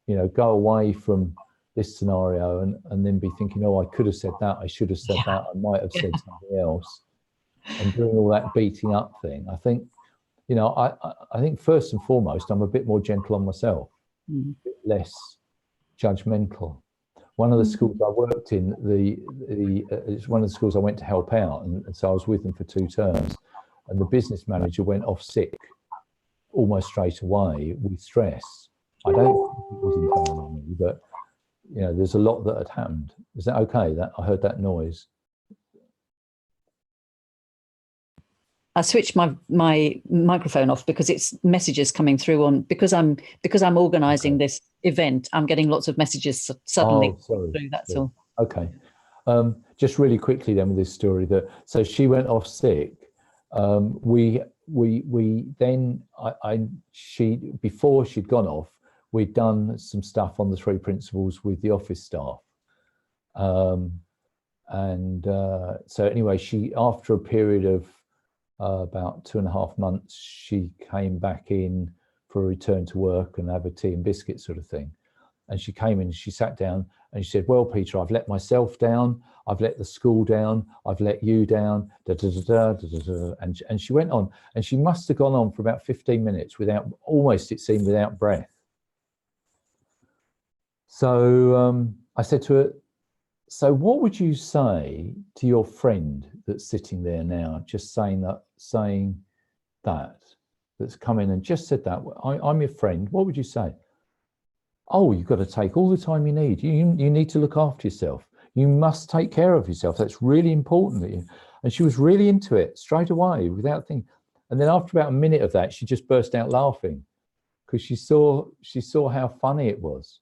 You know, go away from this scenario and then be thinking, oh, I could have said that, I should have said that, I might have said something else, and doing all that beating up thing. I think, you know, I think first and foremost, I'm a bit more gentle on myself, a bit less judgmental. One of the schools I worked in, it's one of the schools I went to help out, and so I was with them for 2 terms, and the business manager went off sick almost straight away with stress. I don't think it was entirely on me, but you know, there's a lot that had happened. Is that okay? That I heard that noise. I switched my microphone off because it's messages coming through on, because I'm organising this event. I'm getting lots of messages suddenly through. That's all. Okay. Just really quickly then with this story, so she went off sick. Before she'd gone off, we'd done some stuff on the 3 principles with the office staff. So anyway, after a period of about 2.5 months, she came back in for a return to work and have a tea and biscuit sort of thing. And she came in, she sat down and she said, well, Peter, I've let myself down, I've let the school down, I've let you down, and she went on, and she must have gone on for about 15 minutes without, almost it seemed, without breath. So I said to her, so what would you say to your friend that's sitting there now, just saying that's come in and just said that, I'm your friend, what would you say? Oh, you've got to take all the time you need. You need to look after yourself. You must take care of yourself. That's really important. And she was really into it straight away without thinking. And then after about a minute of that, she just burst out laughing because she saw how funny it was.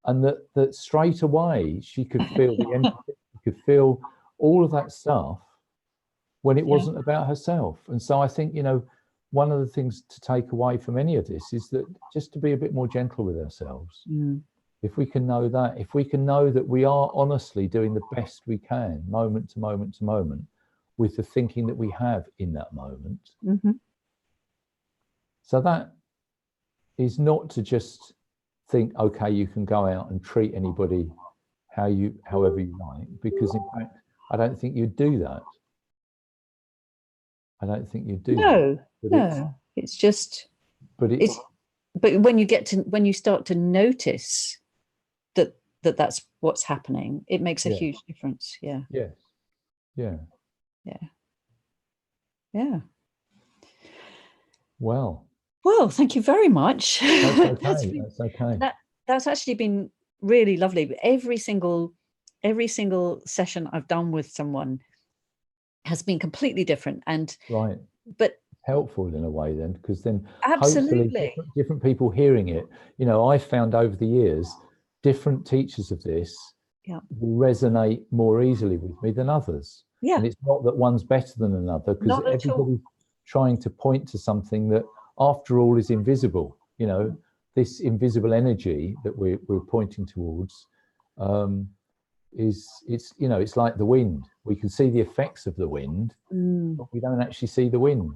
And that straight away she could feel the empathy, she could feel all of that stuff when it wasn't about herself. And so I think, you know, one of the things to take away from any of this is that just to be a bit more gentle with ourselves. If we can know that, if we can know that we are honestly doing the best we can, moment to moment to moment, with the thinking that we have in that moment. So that is not to just think, okay, you can go out and treat anybody however you like, because in fact, I don't think you'd do that. I don't think you'd do that. No, it's just, but when you start to notice that's what's happening, it makes a huge difference. Yeah. Well, thank you very much. That's okay. That's actually been really lovely. Every single session I've done with someone has been completely different, and but helpful in a way then, because then absolutely hopefully different people hearing it, you know, I found over the years different teachers of this will resonate more easily with me than others. And it's not that one's better than another, because everybody's trying to point to something that after all is invisible. You know, this invisible energy that we're pointing towards it's you know, it's like the wind. We can see the effects of the wind, but we don't actually see the wind.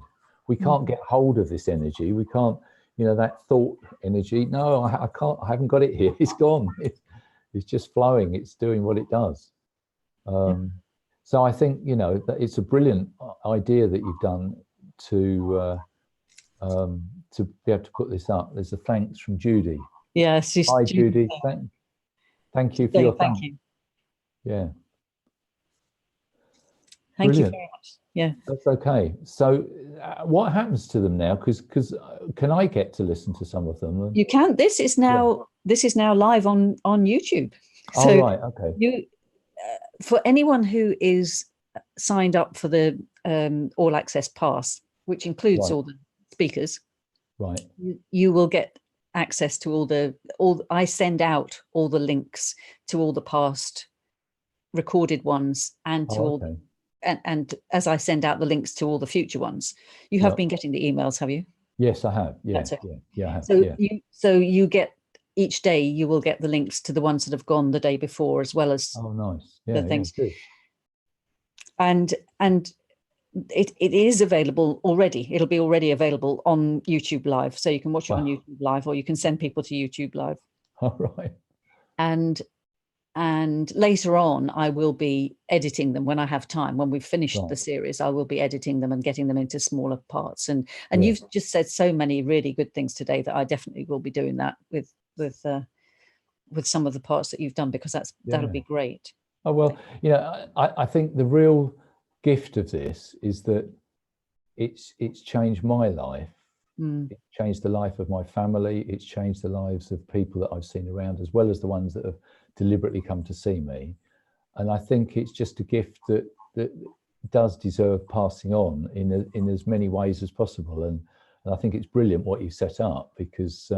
We can't get hold of this energy. We can't, you know, that thought energy. No, I can't. I haven't got it here. It's gone. It's just flowing. It's doing what it does. So I think, you know, that it's a brilliant idea that you've done to be able to put this up. There's a thanks from Judy. Yes. Hi, Judy. Thank you for your thank you. Yeah. Thank you very much. Yeah. That's okay. So what happens to them now? Because can I get to listen to some of them? You can. This is now live on YouTube. So right. Okay. You for anyone who is signed up for the All Access Pass, which includes all the speakers, you will get access to I send out all the links to all the past recorded ones and to all and as I send out the links to all the future ones. You have been getting the emails, have you? Yes, I have. Yeah. That's okay. Yeah, I have. So you get, each day you will get the links to the ones that have gone the day before, as well as nice. the things. Good. And it is available already. It'll be already available on YouTube Live, so you can watch it on Wow. YouTube Live, or you can send people to YouTube Live. All right. And later on, I will be editing them when I have time. When we've finished Right. the series, I will be editing them and getting them into smaller parts. And Yeah. you've just said so many really good things today that I definitely will be doing that with some of the parts that you've done, because that'll be great. Oh, well, you know, I think the real gift of this is that it's changed my life. It's changed the life of my family. It's changed the lives of people that I've seen around, as well as the ones that have deliberately come to see me. And I think it's just a gift that does deserve passing on in as many ways as possible. And I think it's brilliant what you set up, because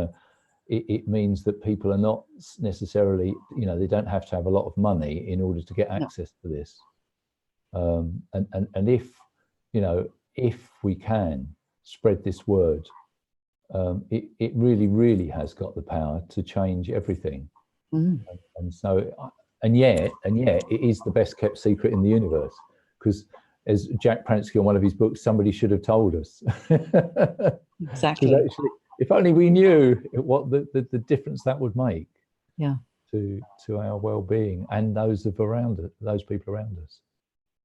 it means that people are not necessarily, you know, they don't have to have a lot of money in order to get access to this. And if, you know, if we can spread this word, it really, really has got the power to change everything. And so, and yet it is the best kept secret in the universe, because as Jack Pransky in one of his books, somebody should have told us. Exactly. Actually, if only we knew what the difference that would make. Yeah. To our well-being and those people around us.